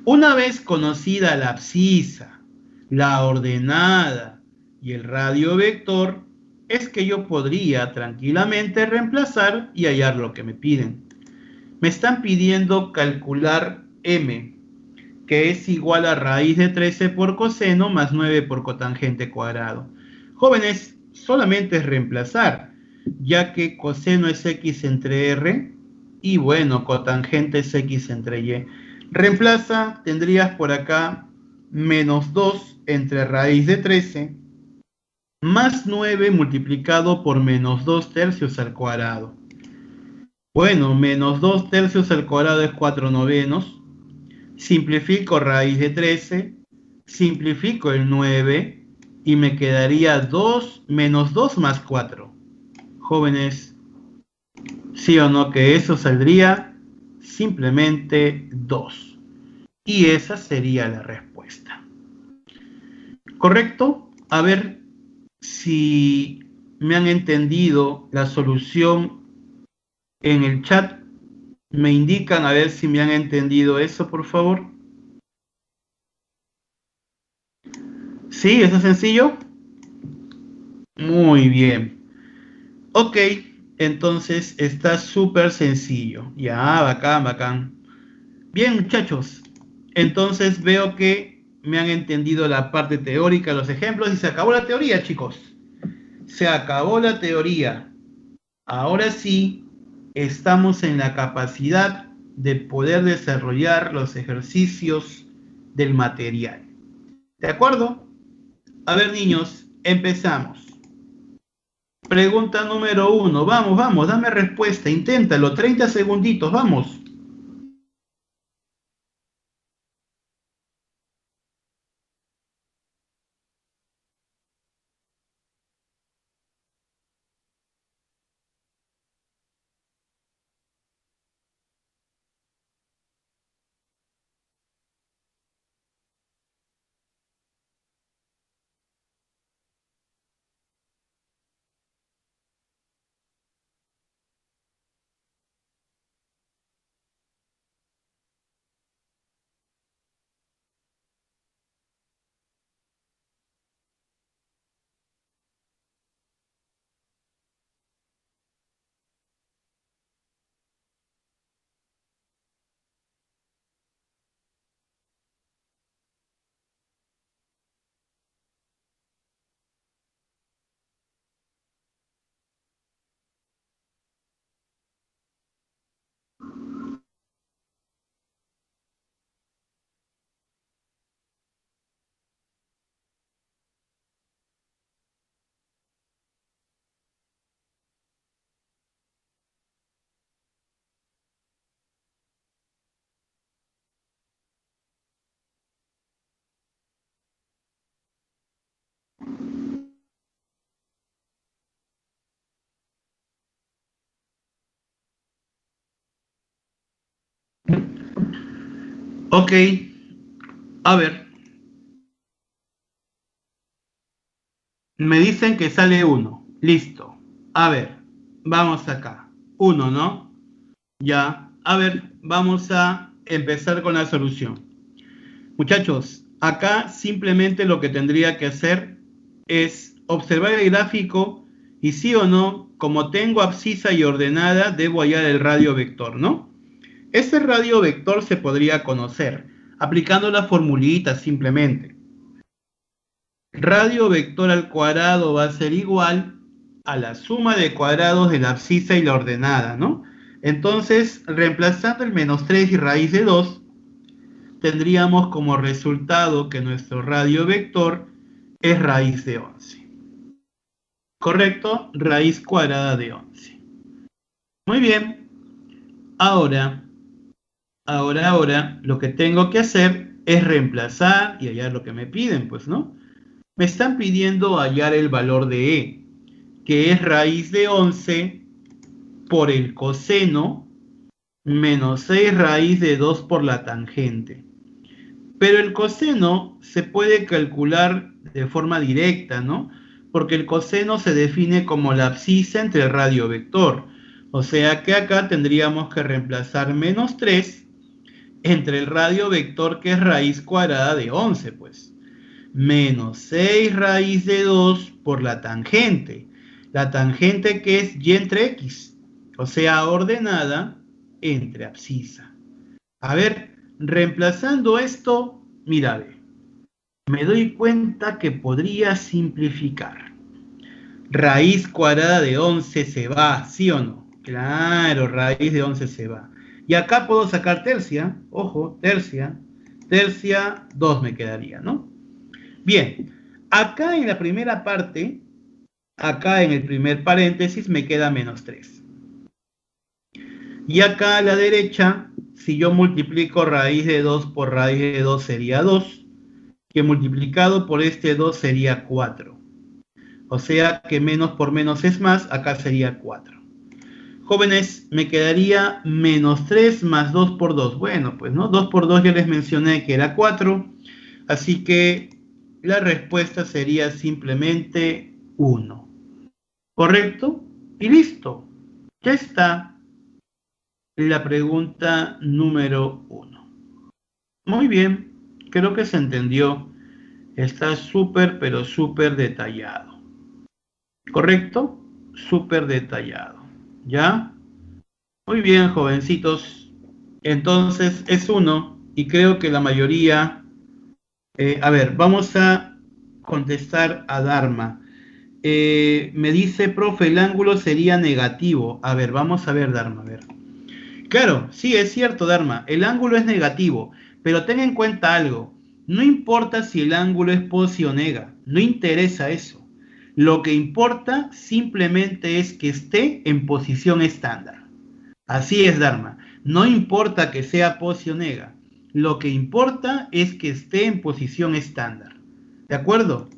Una vez conocida la abscisa, la ordenada y el radio vector, es que yo podría tranquilamente reemplazar y hallar lo que me piden. Me están pidiendo calcular m, que es igual a raíz de 13 por coseno más 9 por cotangente cuadrado. Jóvenes, solamente es reemplazar, ya que coseno es x entre r y bueno, cotangente es x entre y. Reemplaza, tendrías por acá -2 entre raíz de 13 más 9 multiplicado por -2 tercios al cuadrado. Bueno, -2 tercios al cuadrado es 4 novenos. Simplifico raíz de 13, simplifico el 9 y me quedaría 2 menos 2 más 4. Jóvenes, sí o no que eso saldría simplemente 2. Y esa sería la respuesta. ¿Correcto? A ver si me han entendido la solución en el chat. Me indican a ver si me han entendido eso, por favor. ¿Sí? ¿Eso es sencillo? Muy bien. Ok, entonces está súper sencillo. Ya, bacán, bacán. Bien, muchachos. Entonces veo que me han entendido la parte teórica, los ejemplos, y se acabó la teoría, chicos. Se acabó la teoría. Ahora sí, estamos en la capacidad de poder desarrollar los ejercicios del material. ¿De acuerdo? A ver, niños, empezamos. Pregunta número 1. Vamos, vamos, dame respuesta. Inténtalo. 30 segunditos, vamos. Ok. A ver. Me dicen que sale 1. Listo. A ver. Vamos acá. 1, ¿no? Ya. A ver. Vamos a empezar con la solución. Muchachos, acá simplemente lo que tendría que hacer es observar el gráfico y sí o no, como tengo abscisa y ordenada, debo hallar el radio vector, ¿no? Ese radio vector se podría conocer aplicando la formulita simplemente. Radio vector al cuadrado va a ser igual a la suma de cuadrados de la abscisa y la ordenada, ¿no? Entonces, reemplazando el -3 y raíz de 2, tendríamos como resultado que nuestro radio vector es raíz de 11. ¿Correcto? Raíz cuadrada de 11. Muy bien. Ahora, ahora, lo que tengo que hacer es reemplazar y hallar lo que me piden, pues, ¿no? Me están pidiendo hallar el valor de e, que es raíz de 11 por el coseno menos 6 raíz de 2 por la tangente. Pero el coseno se puede calcular de forma directa, ¿no? Porque el coseno se define como la abscisa entre el radio vector. O sea que acá tendríamos que reemplazar menos 3 entre el radio vector, que es raíz cuadrada de 11, pues. Menos 6 raíz de 2 por la tangente. La tangente que es y entre x. O sea, ordenada entre abscisa. A ver, reemplazando esto, mira, me doy cuenta que podría simplificar. Raíz cuadrada de 11 se va, ¿sí o no? Claro, raíz de 11 se va. Y acá puedo sacar tercia, ojo, tercia, 2 me quedaría, ¿no? Bien, acá en la primera parte, acá en el primer paréntesis me queda menos 3. Y acá a la derecha, si yo multiplico raíz de 2 por raíz de 2 sería 2, que multiplicado por este 2 sería 4. O sea que menos por menos es más, acá sería 4. Jóvenes, me quedaría menos 3 más 2 por 2. Bueno, pues no, 2 por 2 ya les mencioné que era 4, así que la respuesta sería simplemente 1. ¿Correcto? Y listo. Ya está la pregunta número 1. Muy bien, creo que se entendió. Está súper, pero súper detallado. ¿Correcto? Súper detallado. ¿Ya? Muy bien, jovencitos. Entonces es 1 y creo que la mayoría... a ver, vamos a contestar a Dharma. Me dice, profe, el ángulo sería negativo. A ver, vamos a ver, Dharma, a ver. Claro, sí, es cierto, Dharma, el ángulo es negativo, pero ten en cuenta algo. No importa si el ángulo es posi o nega, no interesa eso. Lo que importa simplemente es que esté en posición estándar. Así es, Dharma. No importa que sea posi o nega. Lo que importa es que esté en posición estándar. ¿De acuerdo?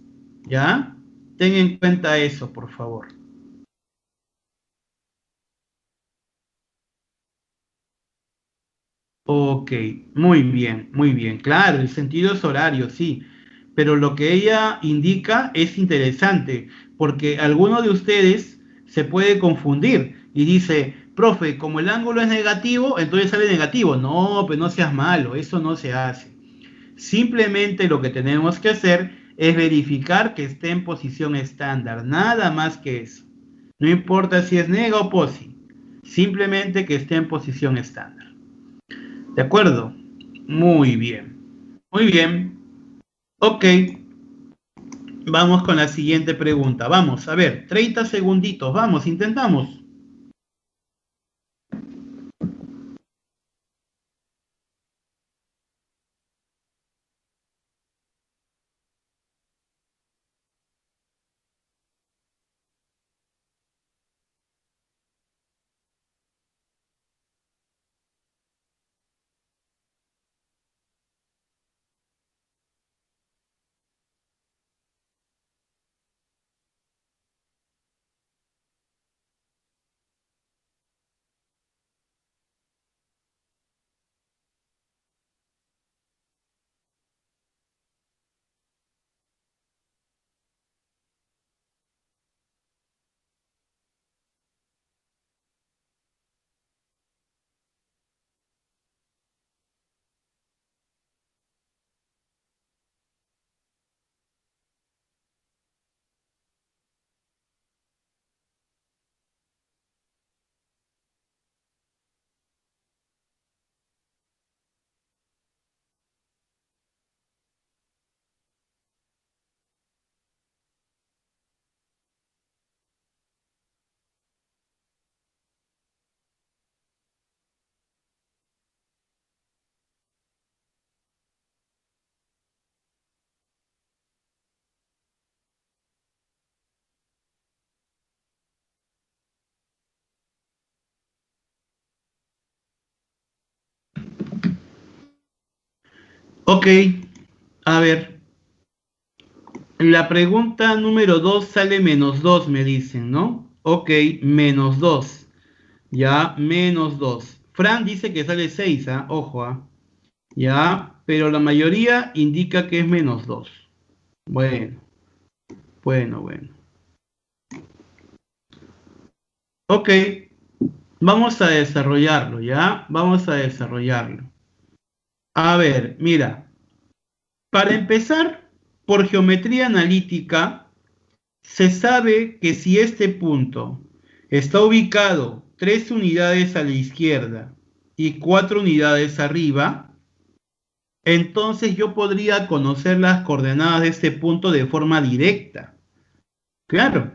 ¿Ya? Ten en cuenta eso, por favor. Ok, muy bien. Claro, el sentido es horario, sí. Pero lo que ella indica es interesante, porque alguno de ustedes se puede confundir y dice, profe, como el ángulo es negativo, entonces sale negativo. No, pues no seas malo, eso no se hace. Simplemente lo que tenemos que hacer es verificar que esté en posición estándar, nada más que eso. No importa si es nega o posi, simplemente que esté en posición estándar. ¿De acuerdo? Muy bien. Muy bien. Ok. Vamos con la siguiente pregunta. Vamos, a ver, 30 segunditos. Vamos, intentamos. Ok, a ver, la pregunta número 2 sale -2, me dicen, ¿no? Ok, -2. Ya, -2. Fran dice que sale 6, ¿ah? Ojo, ¿ah? Ya, pero la mayoría indica que es -2. Bueno, bueno. Ok, vamos a desarrollarlo, ¿ya? Vamos a desarrollarlo. A ver, mira, para empezar, por geometría analítica, se sabe que si este punto está ubicado 3 unidades a la izquierda y 4 unidades arriba, entonces yo podría conocer las coordenadas de este punto de forma directa. Claro,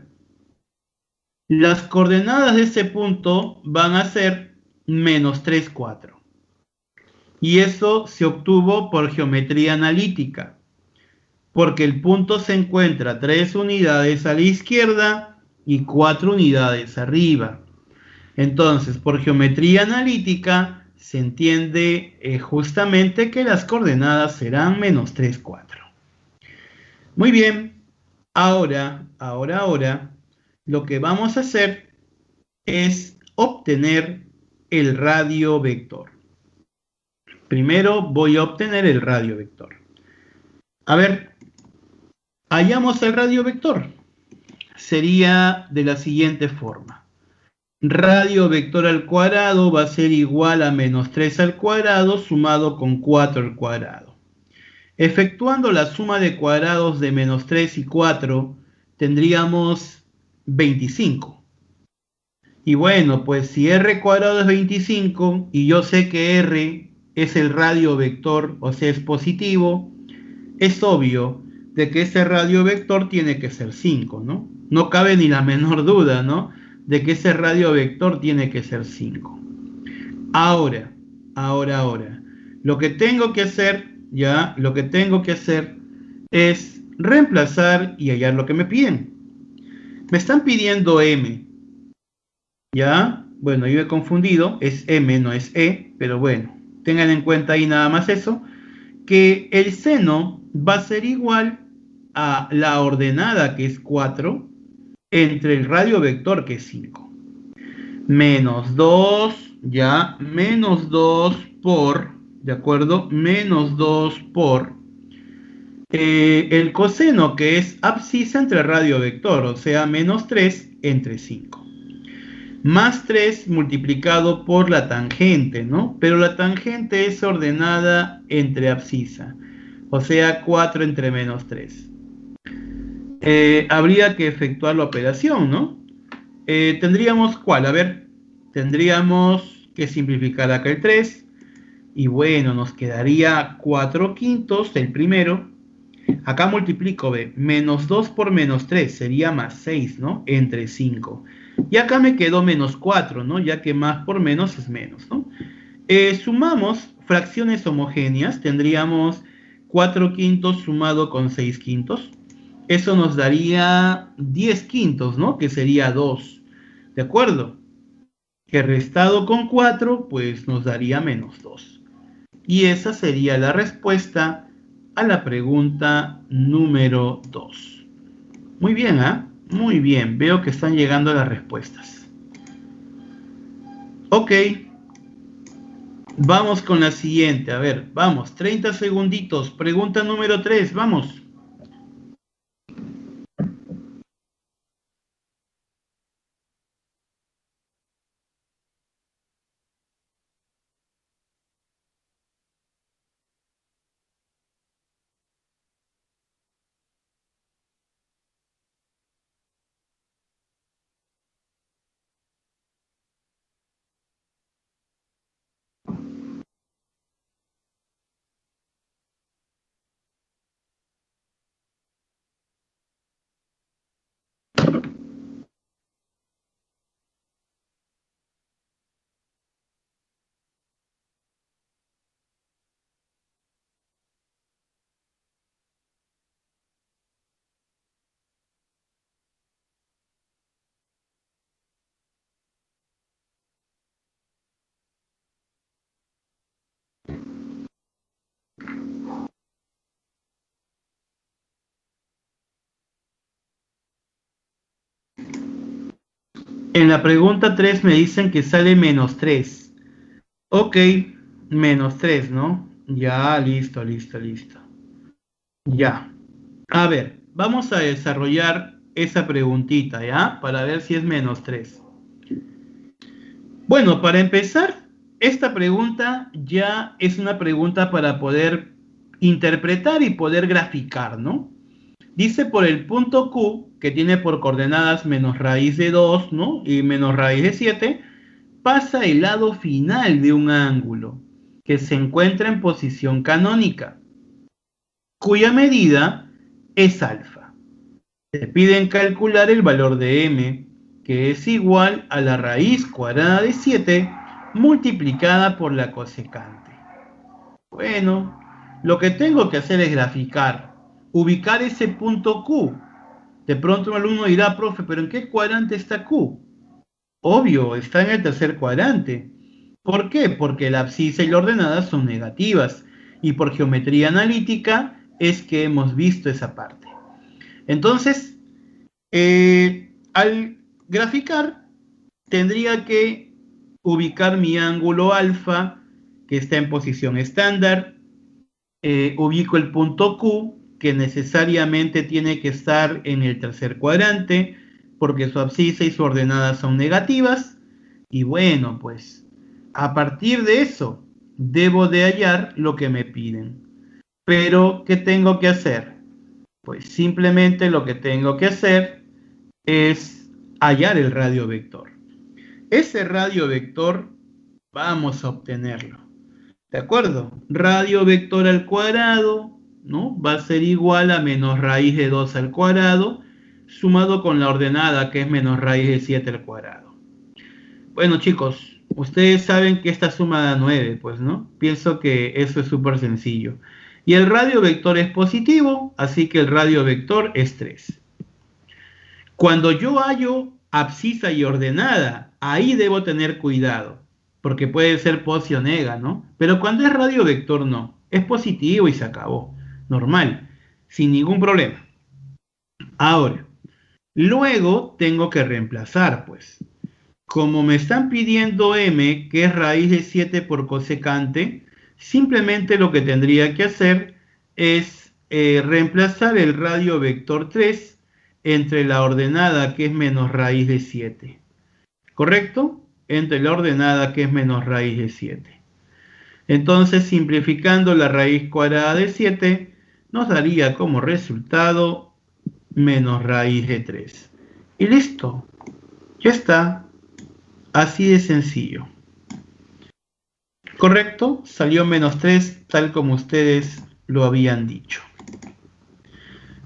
las coordenadas de ese punto van a ser -3, 4. Y eso se obtuvo por geometría analítica, porque el punto se encuentra 3 unidades a la izquierda y 4 unidades arriba. Entonces, por geometría analítica se entiende justamente que las coordenadas serán -3, 4. Muy bien, ahora, lo que vamos a hacer es obtener el radio vector. Primero voy a obtener el radio vector. A ver, hallamos el radio vector. Sería de la siguiente forma. Radio vector al cuadrado va a ser igual a -3 al cuadrado sumado con 4 al cuadrado. Efectuando la suma de cuadrados de -3 y 4, tendríamos 25. Y bueno, pues si r cuadrado es 25 y yo sé que r es el radio vector, o sea, es positivo, es obvio de que ese radio vector tiene que ser 5, ¿no? No cabe ni la menor duda, ¿no? De que ese radio vector tiene que ser 5. Ahora, ahora. Lo que tengo que hacer, lo que tengo que hacer es reemplazar y hallar lo que me piden. Me están pidiendo m, ¿ya? Bueno, yo he confundido, es m, no es e, pero bueno, tengan en cuenta ahí nada más eso, que el seno va a ser igual a la ordenada, que es 4, entre el radio vector, que es 5. -2, ya, -2 por, ¿de acuerdo? -2 por el coseno, que es abscisa entre radio vector, o sea, -3 entre 5. Más 3 multiplicado por la tangente, ¿no? Pero la tangente es ordenada entre abscisa, o sea, 4 entre -3. Habría que efectuar la operación, ¿no? Tendríamos, ¿cuál? A ver, tendríamos que simplificar acá el 3, y bueno, nos quedaría 4 quintos, el primero. Acá multiplico, ve, -2 por -3 sería +6, ¿no? Entre 5. Y acá me quedó -4, ¿no? Ya que más por menos es menos, ¿no? Sumamos fracciones homogéneas, tendríamos 4 quintos sumado con 6 quintos. Eso nos daría 10 quintos, ¿no? Que sería 2. ¿De acuerdo? Que restado con 4, pues nos daría -2. Y esa sería la respuesta a la pregunta número 2. Muy bien, ¿ah? Muy bien. Veo que están llegando las respuestas. Ok. Vamos con la siguiente. A ver, vamos. 30 segunditos. Pregunta número 3. Vamos. En la pregunta 3 me dicen que sale menos 3. Ok, menos 3, ¿no? Ya, listo, listo, listo. Ya. A ver, vamos a desarrollar esa preguntita, ¿ya? Para ver si es menos 3. Bueno, para empezar, esta pregunta ya es una pregunta para poder interpretar y poder graficar, ¿no? Dice por el punto Q, que tiene por coordenadas menos raíz de 2, ¿no? Y menos raíz de 7, pasa el lado final de un ángulo que se encuentra en posición canónica, cuya medida es alfa. Te piden calcular el valor de m, que es igual a la raíz cuadrada de 7 multiplicada por la cosecante. Bueno, lo que tengo que hacer es graficar, ubicar ese punto Q. De pronto un alumno dirá, profe, ¿pero en qué cuadrante está Q? Obvio, está en el tercer cuadrante. ¿Por qué? Porque la abscisa y la ordenada son negativas. Y por geometría analítica es que hemos visto esa parte. Entonces, al graficar, tendría que ubicar mi ángulo alfa, que está en posición estándar. Ubico el punto Q, que necesariamente tiene que estar en el tercer cuadrante, porque su abscisa y su ordenada son negativas. Y bueno, pues a partir de eso, debo de hallar lo que me piden. Pero, ¿qué tengo que hacer? Pues simplemente lo que tengo que hacer es hallar el radio vector. Ese radio vector vamos a obtenerlo. ¿De acuerdo? Radio vector al cuadrado, ¿no? Va a ser igual a menos raíz de 2 al cuadrado, sumado con la ordenada que es menos raíz de 7 al cuadrado. Bueno, chicos, ustedes saben que esta suma da 9, pues, ¿no? Pienso que eso es súper sencillo. Y el radio vector es positivo, así que el radio vector es 3. Cuando yo hallo abscisa y ordenada, ahí debo tener cuidado, porque puede ser posi o nega, ¿no? Pero cuando es radio vector no, es positivo y se acabó, normal, sin ningún problema. Ahora, luego tengo que reemplazar, pues. Como me están pidiendo m, que es raíz de 7 por cosecante, simplemente lo que tendría que hacer es reemplazar el radio vector 3 entre la ordenada que es menos raíz de 7. ¿Correcto? Entre la ordenada que es menos raíz de 7. Entonces, simplificando la raíz cuadrada de 7, nos daría como resultado menos raíz de 3. Y listo. Ya está. Así de sencillo. ¿Correcto? Salió menos 3, tal como ustedes lo habían dicho.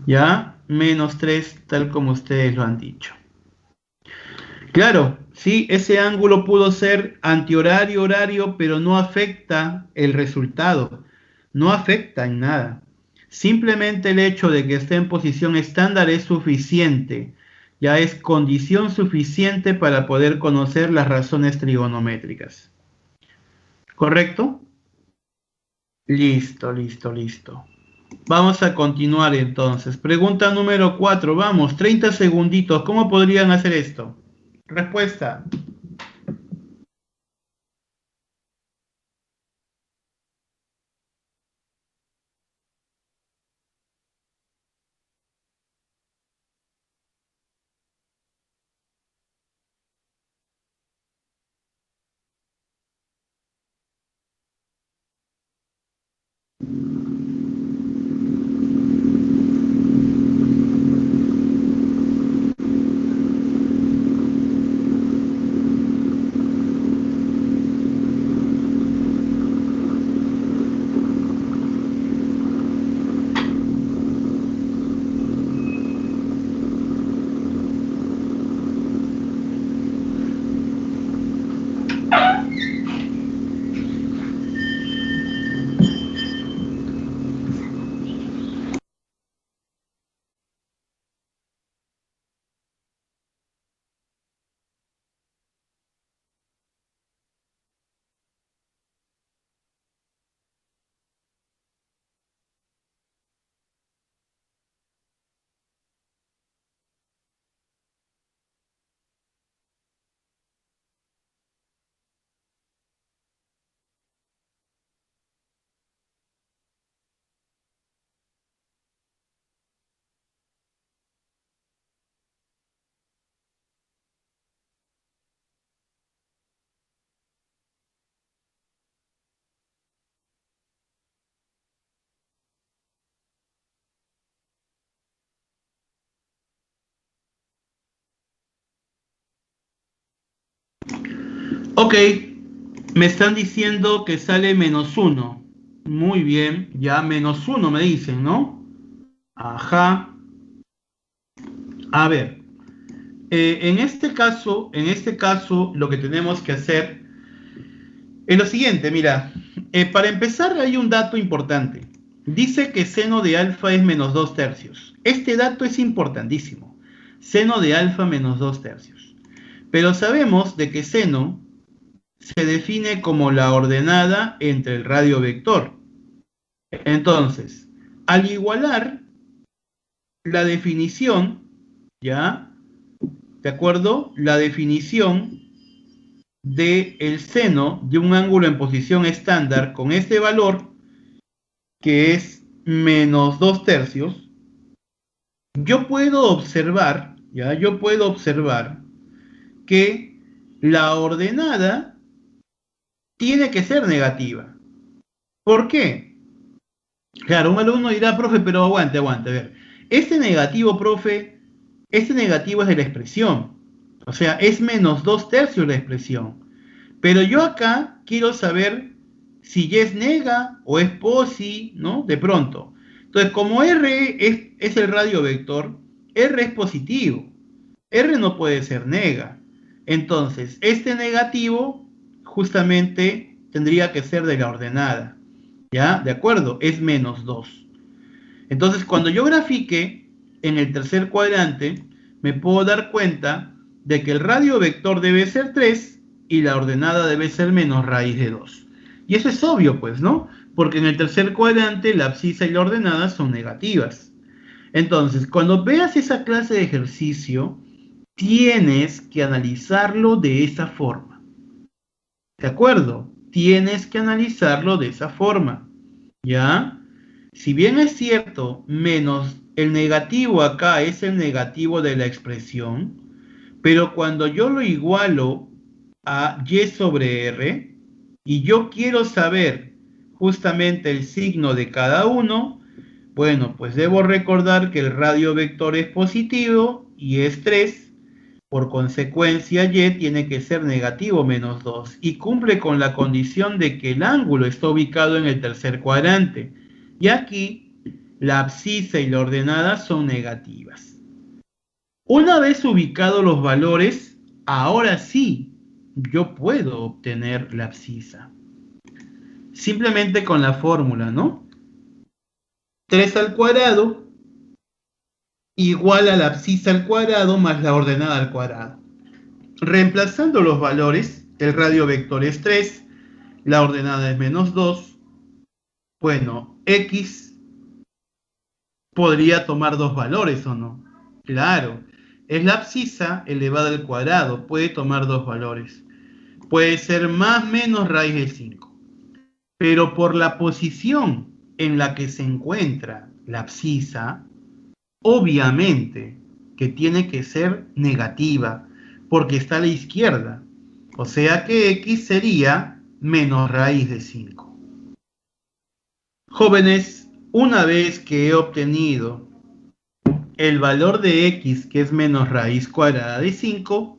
¿Ya? Menos 3, tal como ustedes lo han dicho. Claro, sí, ese ángulo pudo ser antihorario, horario, pero no afecta el resultado. No afecta en nada. Simplemente el hecho de que esté en posición estándar es suficiente. Ya es condición suficiente para poder conocer las razones trigonométricas. ¿Correcto? Listo, listo, listo. Vamos a continuar entonces. Pregunta número 4. Vamos, 30 segunditos. ¿Cómo podrían hacer esto? Respuesta. Ok, me están diciendo que sale -1. Muy bien, ya -1 me dicen, ¿no? Ajá. A ver, en este caso, lo que tenemos que hacer es lo siguiente, mira, para empezar hay un dato importante. Dice que seno de alfa es -2/3. Este dato es importantísimo. Seno de alfa -2/3. Pero sabemos de que seno se define como la ordenada entre el radio vector. Entonces, al igualar la definición, ¿ya? ¿De acuerdo? La definición del seno de un ángulo en posición estándar con este valor, que es -2/3, yo puedo observar, ¿ya? Yo puedo observar que la ordenada tiene que ser negativa. ¿Por qué? Claro, un alumno dirá, profe, pero aguante, a ver. Este negativo, profe, este negativo es de la expresión. O sea, es -2/3 la expresión. Pero yo acá quiero saber si y es nega o es posi, ¿no? De pronto. Entonces, como R es el radio vector, R es positivo. R no puede ser nega. Entonces, este negativo justamente tendría que ser de la ordenada. ¿Ya? ¿De acuerdo? Es -2. Entonces, cuando yo grafique en el tercer cuadrante, me puedo dar cuenta de que el radio vector debe ser 3 y la ordenada debe ser menos raíz de 2. Y eso es obvio, pues, ¿no? Porque en el tercer cuadrante la abscisa y la ordenada son negativas. Entonces, cuando veas esa clase de ejercicio, tienes que analizarlo de esa forma. ¿De acuerdo? Tienes que analizarlo de esa forma. ¿Ya? Si bien es cierto, menos el negativo acá es el negativo de la expresión, pero cuando yo lo igualo a y sobre r, y yo quiero saber justamente el signo de cada uno, bueno, pues debo recordar que el radio vector es positivo y es 3. Por consecuencia, y tiene que ser negativo -2 y cumple con la condición de que el ángulo está ubicado en el tercer cuadrante. Y aquí la abscisa y la ordenada son negativas. Una vez ubicados los valores, ahora sí yo puedo obtener la abscisa. Simplemente con la fórmula, ¿no? 3 al cuadrado igual a la abscisa al cuadrado más la ordenada al cuadrado. Reemplazando los valores, el radio vector es 3, la ordenada es -2. Bueno, x podría tomar dos valores, ¿o no? Claro, es la abscisa elevada al cuadrado, puede tomar dos valores. Puede ser más menos raíz de 5. Pero por la posición en la que se encuentra la abscisa, obviamente que tiene que ser negativa, porque está a la izquierda. O sea que x sería menos raíz de 5. Jóvenes, una vez que he obtenido el valor de x, que es menos raíz cuadrada de 5,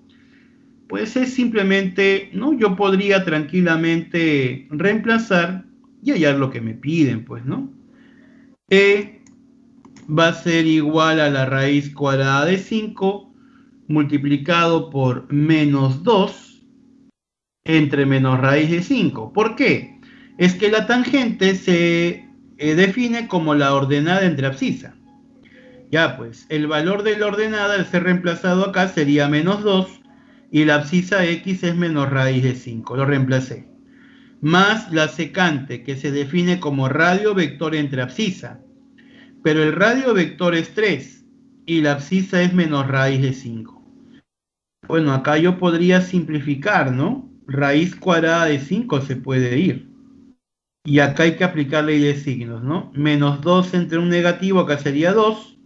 pues es simplemente, ¿no? Yo podría tranquilamente reemplazar y hallar lo que me piden, pues, ¿no? E va a ser igual a la raíz cuadrada de 5 multiplicado por -2 entre menos raíz de 5. ¿Por qué? Es que la tangente se define como la ordenada entre abscisa. Ya, pues, el valor de la ordenada al ser reemplazado acá sería -2 y la abscisa x es menos raíz de 5. Lo reemplacé. Más la secante, que se define como radio vector entre abscisa. Pero el radio vector es 3 y la abscisa es menos raíz de 5. Bueno, acá yo podría simplificar, ¿no? Raíz cuadrada de 5 se puede ir. Y acá hay que aplicar ley de signos, ¿no? -2 entre un negativo, acá sería 2.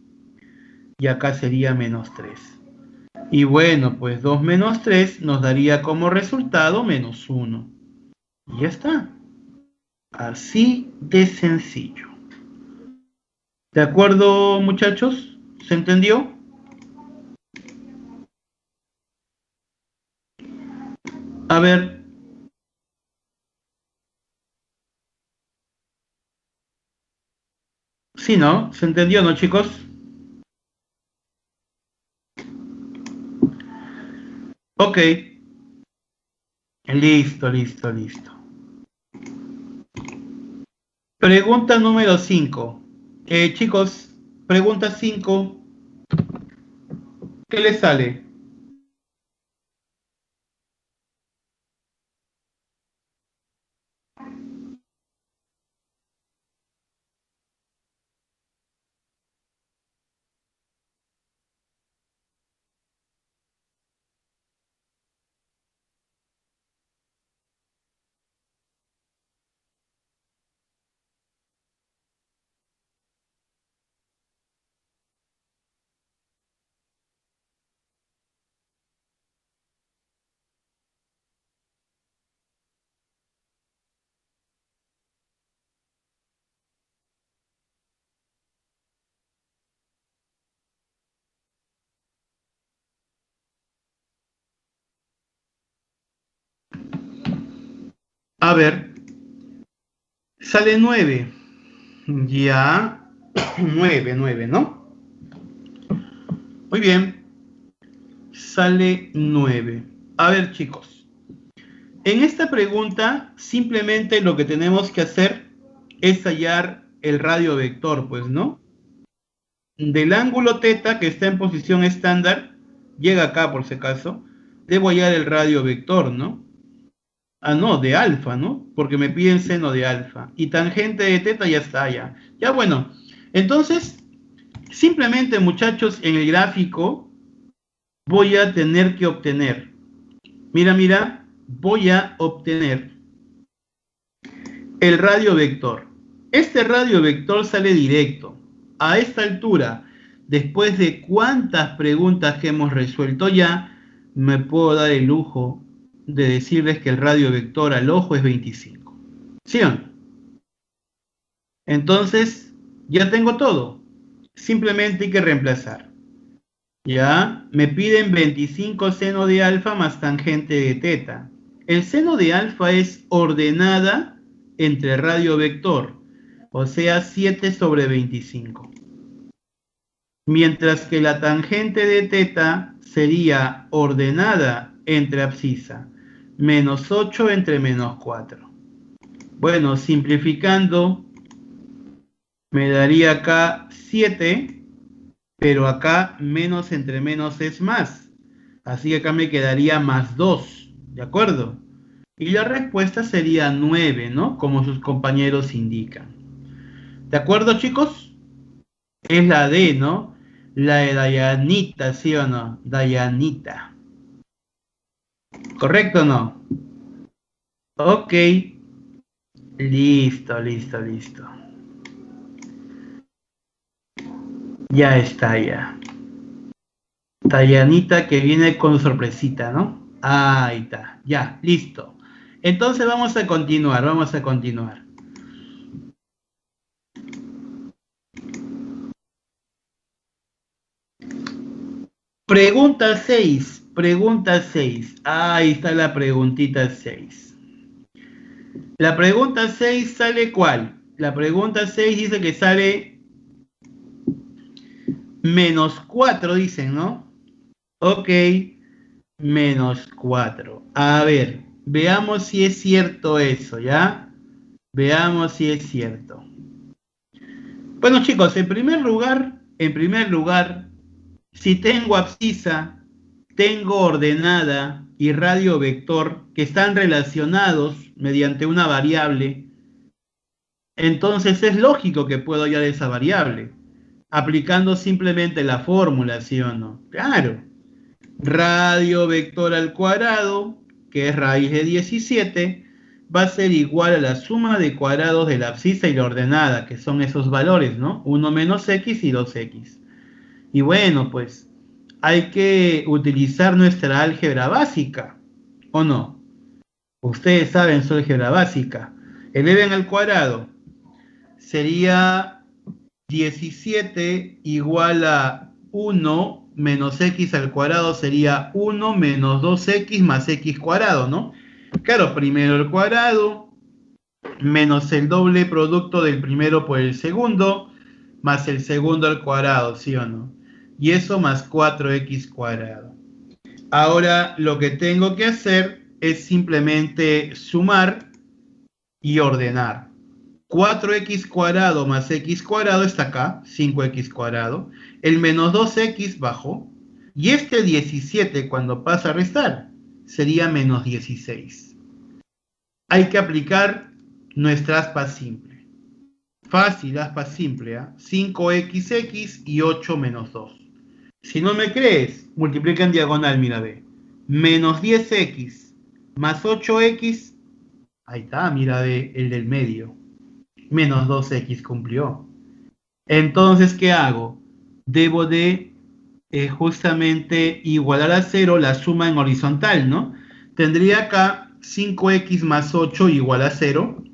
Y acá sería -3. Y bueno, pues 2 menos 3 nos daría como resultado -1. Y ya está. Así de sencillo. ¿De acuerdo, muchachos? ¿Se entendió? A ver, Sí, ¿no? ¿Se entendió, no, chicos? Ok. Listo, listo, listo. Pregunta número 5. Chicos, pregunta 5. ¿Qué les sale? A ver, sale 9. Ya, 9, 9, ¿no? Muy bien, sale 9. A ver, chicos, en esta pregunta simplemente lo que tenemos que hacer es hallar el radio vector, pues, ¿no? Del ángulo θ que está en posición estándar, llega acá por si acaso, debo hallar el radio vector, ¿no? Ah, no, de alfa, ¿no? Porque me piden seno de alfa. Y tangente de θ ya está allá. Ya bueno, entonces, simplemente muchachos, en el gráfico voy a tener que obtener. Mira, mira, voy a obtener el radio vector. Este radio vector sale directo. A esta altura, después de cuántas preguntas que hemos resuelto ya, me puedo dar el lujo de decirles que el radio vector al ojo es 25. ¿Sí o no? Entonces, ya tengo todo. Simplemente hay que reemplazar. Ya, me piden 25 seno de alfa más tangente de θ. El seno de alfa es ordenada entre radio vector, o sea, 7 sobre 25. Mientras que la tangente de θ sería ordenada entre abscisa, menos 8 entre menos 4. Bueno, simplificando, me daría acá 7, pero acá menos entre menos es más. Así que acá me quedaría más 2, ¿de acuerdo? Y la respuesta sería 9, ¿no? Como sus compañeros indican. ¿De acuerdo, chicos? Es la D, ¿no? La de Dayanita, ¿sí o no? Dayanita. ¿Correcto o no? Ok. Listo, listo, listo. Ya está, ya. Dayanita que viene con sorpresita, ¿no? Ahí está, ya, listo. Entonces vamos a continuar, vamos a continuar. Pregunta 6, pregunta 6. Ahí está la preguntita 6. La pregunta 6 sale ¿cuál? La pregunta 6 dice que sale menos 4, dicen, ¿no? Ok, menos 4. A ver, veamos si es cierto eso, ¿ya? Veamos si es cierto. Bueno, chicos, en primer lugar, si tengo abscisa, tengo ordenada y radio vector que están relacionados mediante una variable, entonces es lógico que puedo hallar esa variable, aplicando simplemente la fórmula, ¿sí o no? Claro. Radio vector al cuadrado, que es raíz de 17, va a ser igual a la suma de cuadrados de la abscisa y la ordenada, que son esos valores, ¿no? 1 menos x y 2x. Y bueno, pues hay que utilizar nuestra álgebra básica, ¿o no? Ustedes saben su álgebra básica. Eleven al cuadrado. Sería 17 igual a 1 menos x al cuadrado sería 1 menos 2x más x cuadrado, ¿no? Claro, primero el cuadrado, menos el doble producto del primero por el segundo, más el segundo al cuadrado, ¿sí o no? Y eso más 4x cuadrado. Ahora lo que tengo que hacer es simplemente sumar y ordenar. 4x cuadrado más x cuadrado está acá, 5x cuadrado. El menos 2x bajó. Y este 17 cuando pasa a restar sería menos 16. Hay que aplicar nuestra aspa simple. Fácil, aspa simple, ¿eh? 5xx y 8 menos 2. Si no me crees, multiplica en diagonal, mira, ve. Menos 10x más 8x, ahí está, mira, ve, el del medio. Menos 2x cumplió. Entonces, ¿qué hago? Debo de justamente igualar a 0 la suma en horizontal, ¿no? Tendría acá 5x más 8 igual a 0.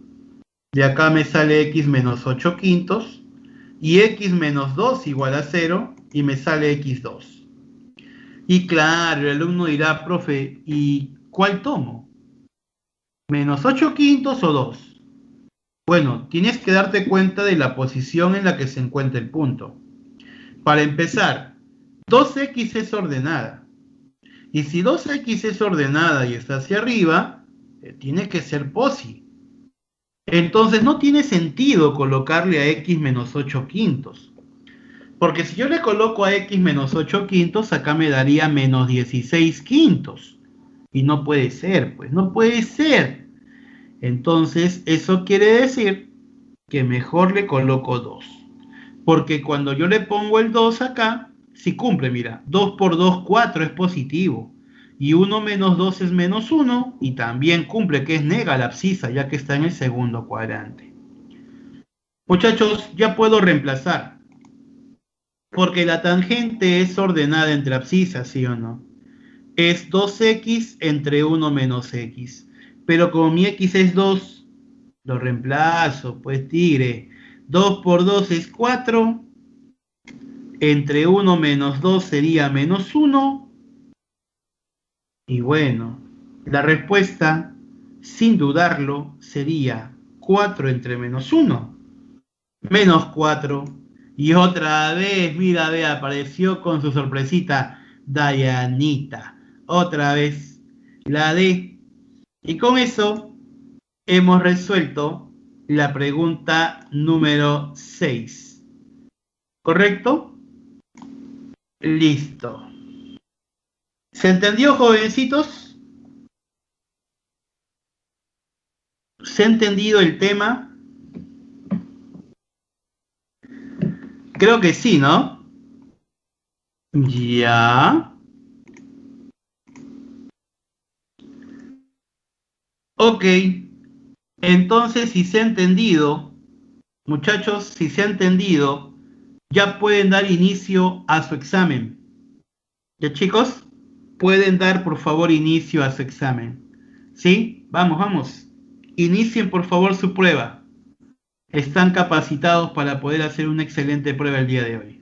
De acá me sale x menos 8 quintos. Y x menos 2 igual a 0. Y me sale x2. Y claro, el alumno dirá, profe, ¿y cuál tomo? ¿Menos 8 quintos o 2? Bueno, tienes que darte cuenta de la posición en la que se encuentra el punto. Para empezar, 2x es ordenada. Y si 2x es ordenada y está hacia arriba, tiene que ser posi. Entonces no tiene sentido colocarle a x menos 8 quintos. Porque si yo le coloco a x menos 8 quintos, acá me daría menos 16 quintos. Y no puede ser, pues no puede ser. Entonces eso quiere decir que mejor le coloco 2. Porque cuando yo le pongo el 2 acá, si cumple, mira, 2 por 2, 4 es positivo. Y 1 menos 2 es menos 1 y también cumple, que es nega la abscisa, ya que está en el segundo cuadrante. Muchachos, ya puedo reemplazar. Porque la tangente es ordenada entre abscisas, ¿sí o no? Es 2x entre 1 menos x. Pero como mi x es 2, lo reemplazo, pues tigre. 2 por 2 es 4. Entre 1 menos 2 sería menos 1. Y bueno, la respuesta, sin dudarlo, sería 4 entre menos 1. Menos 4. Y otra vez, mira, ve, apareció con su sorpresita Dayanita. Otra vez, la D. Y con eso hemos resuelto la pregunta número 6. ¿Correcto? Listo. ¿Se entendió, jovencitos? ¿Se ha entendido el tema? Creo que sí, ¿no? Ya. Ok. Entonces, si se ha entendido, muchachos, si se ha entendido, ya pueden dar inicio a su examen. ¿Ya, chicos? Pueden dar, por favor, inicio a su examen. ¿Sí? Vamos, vamos. Inicien, por favor, su prueba. Están capacitados para poder hacer una excelente prueba el día de hoy.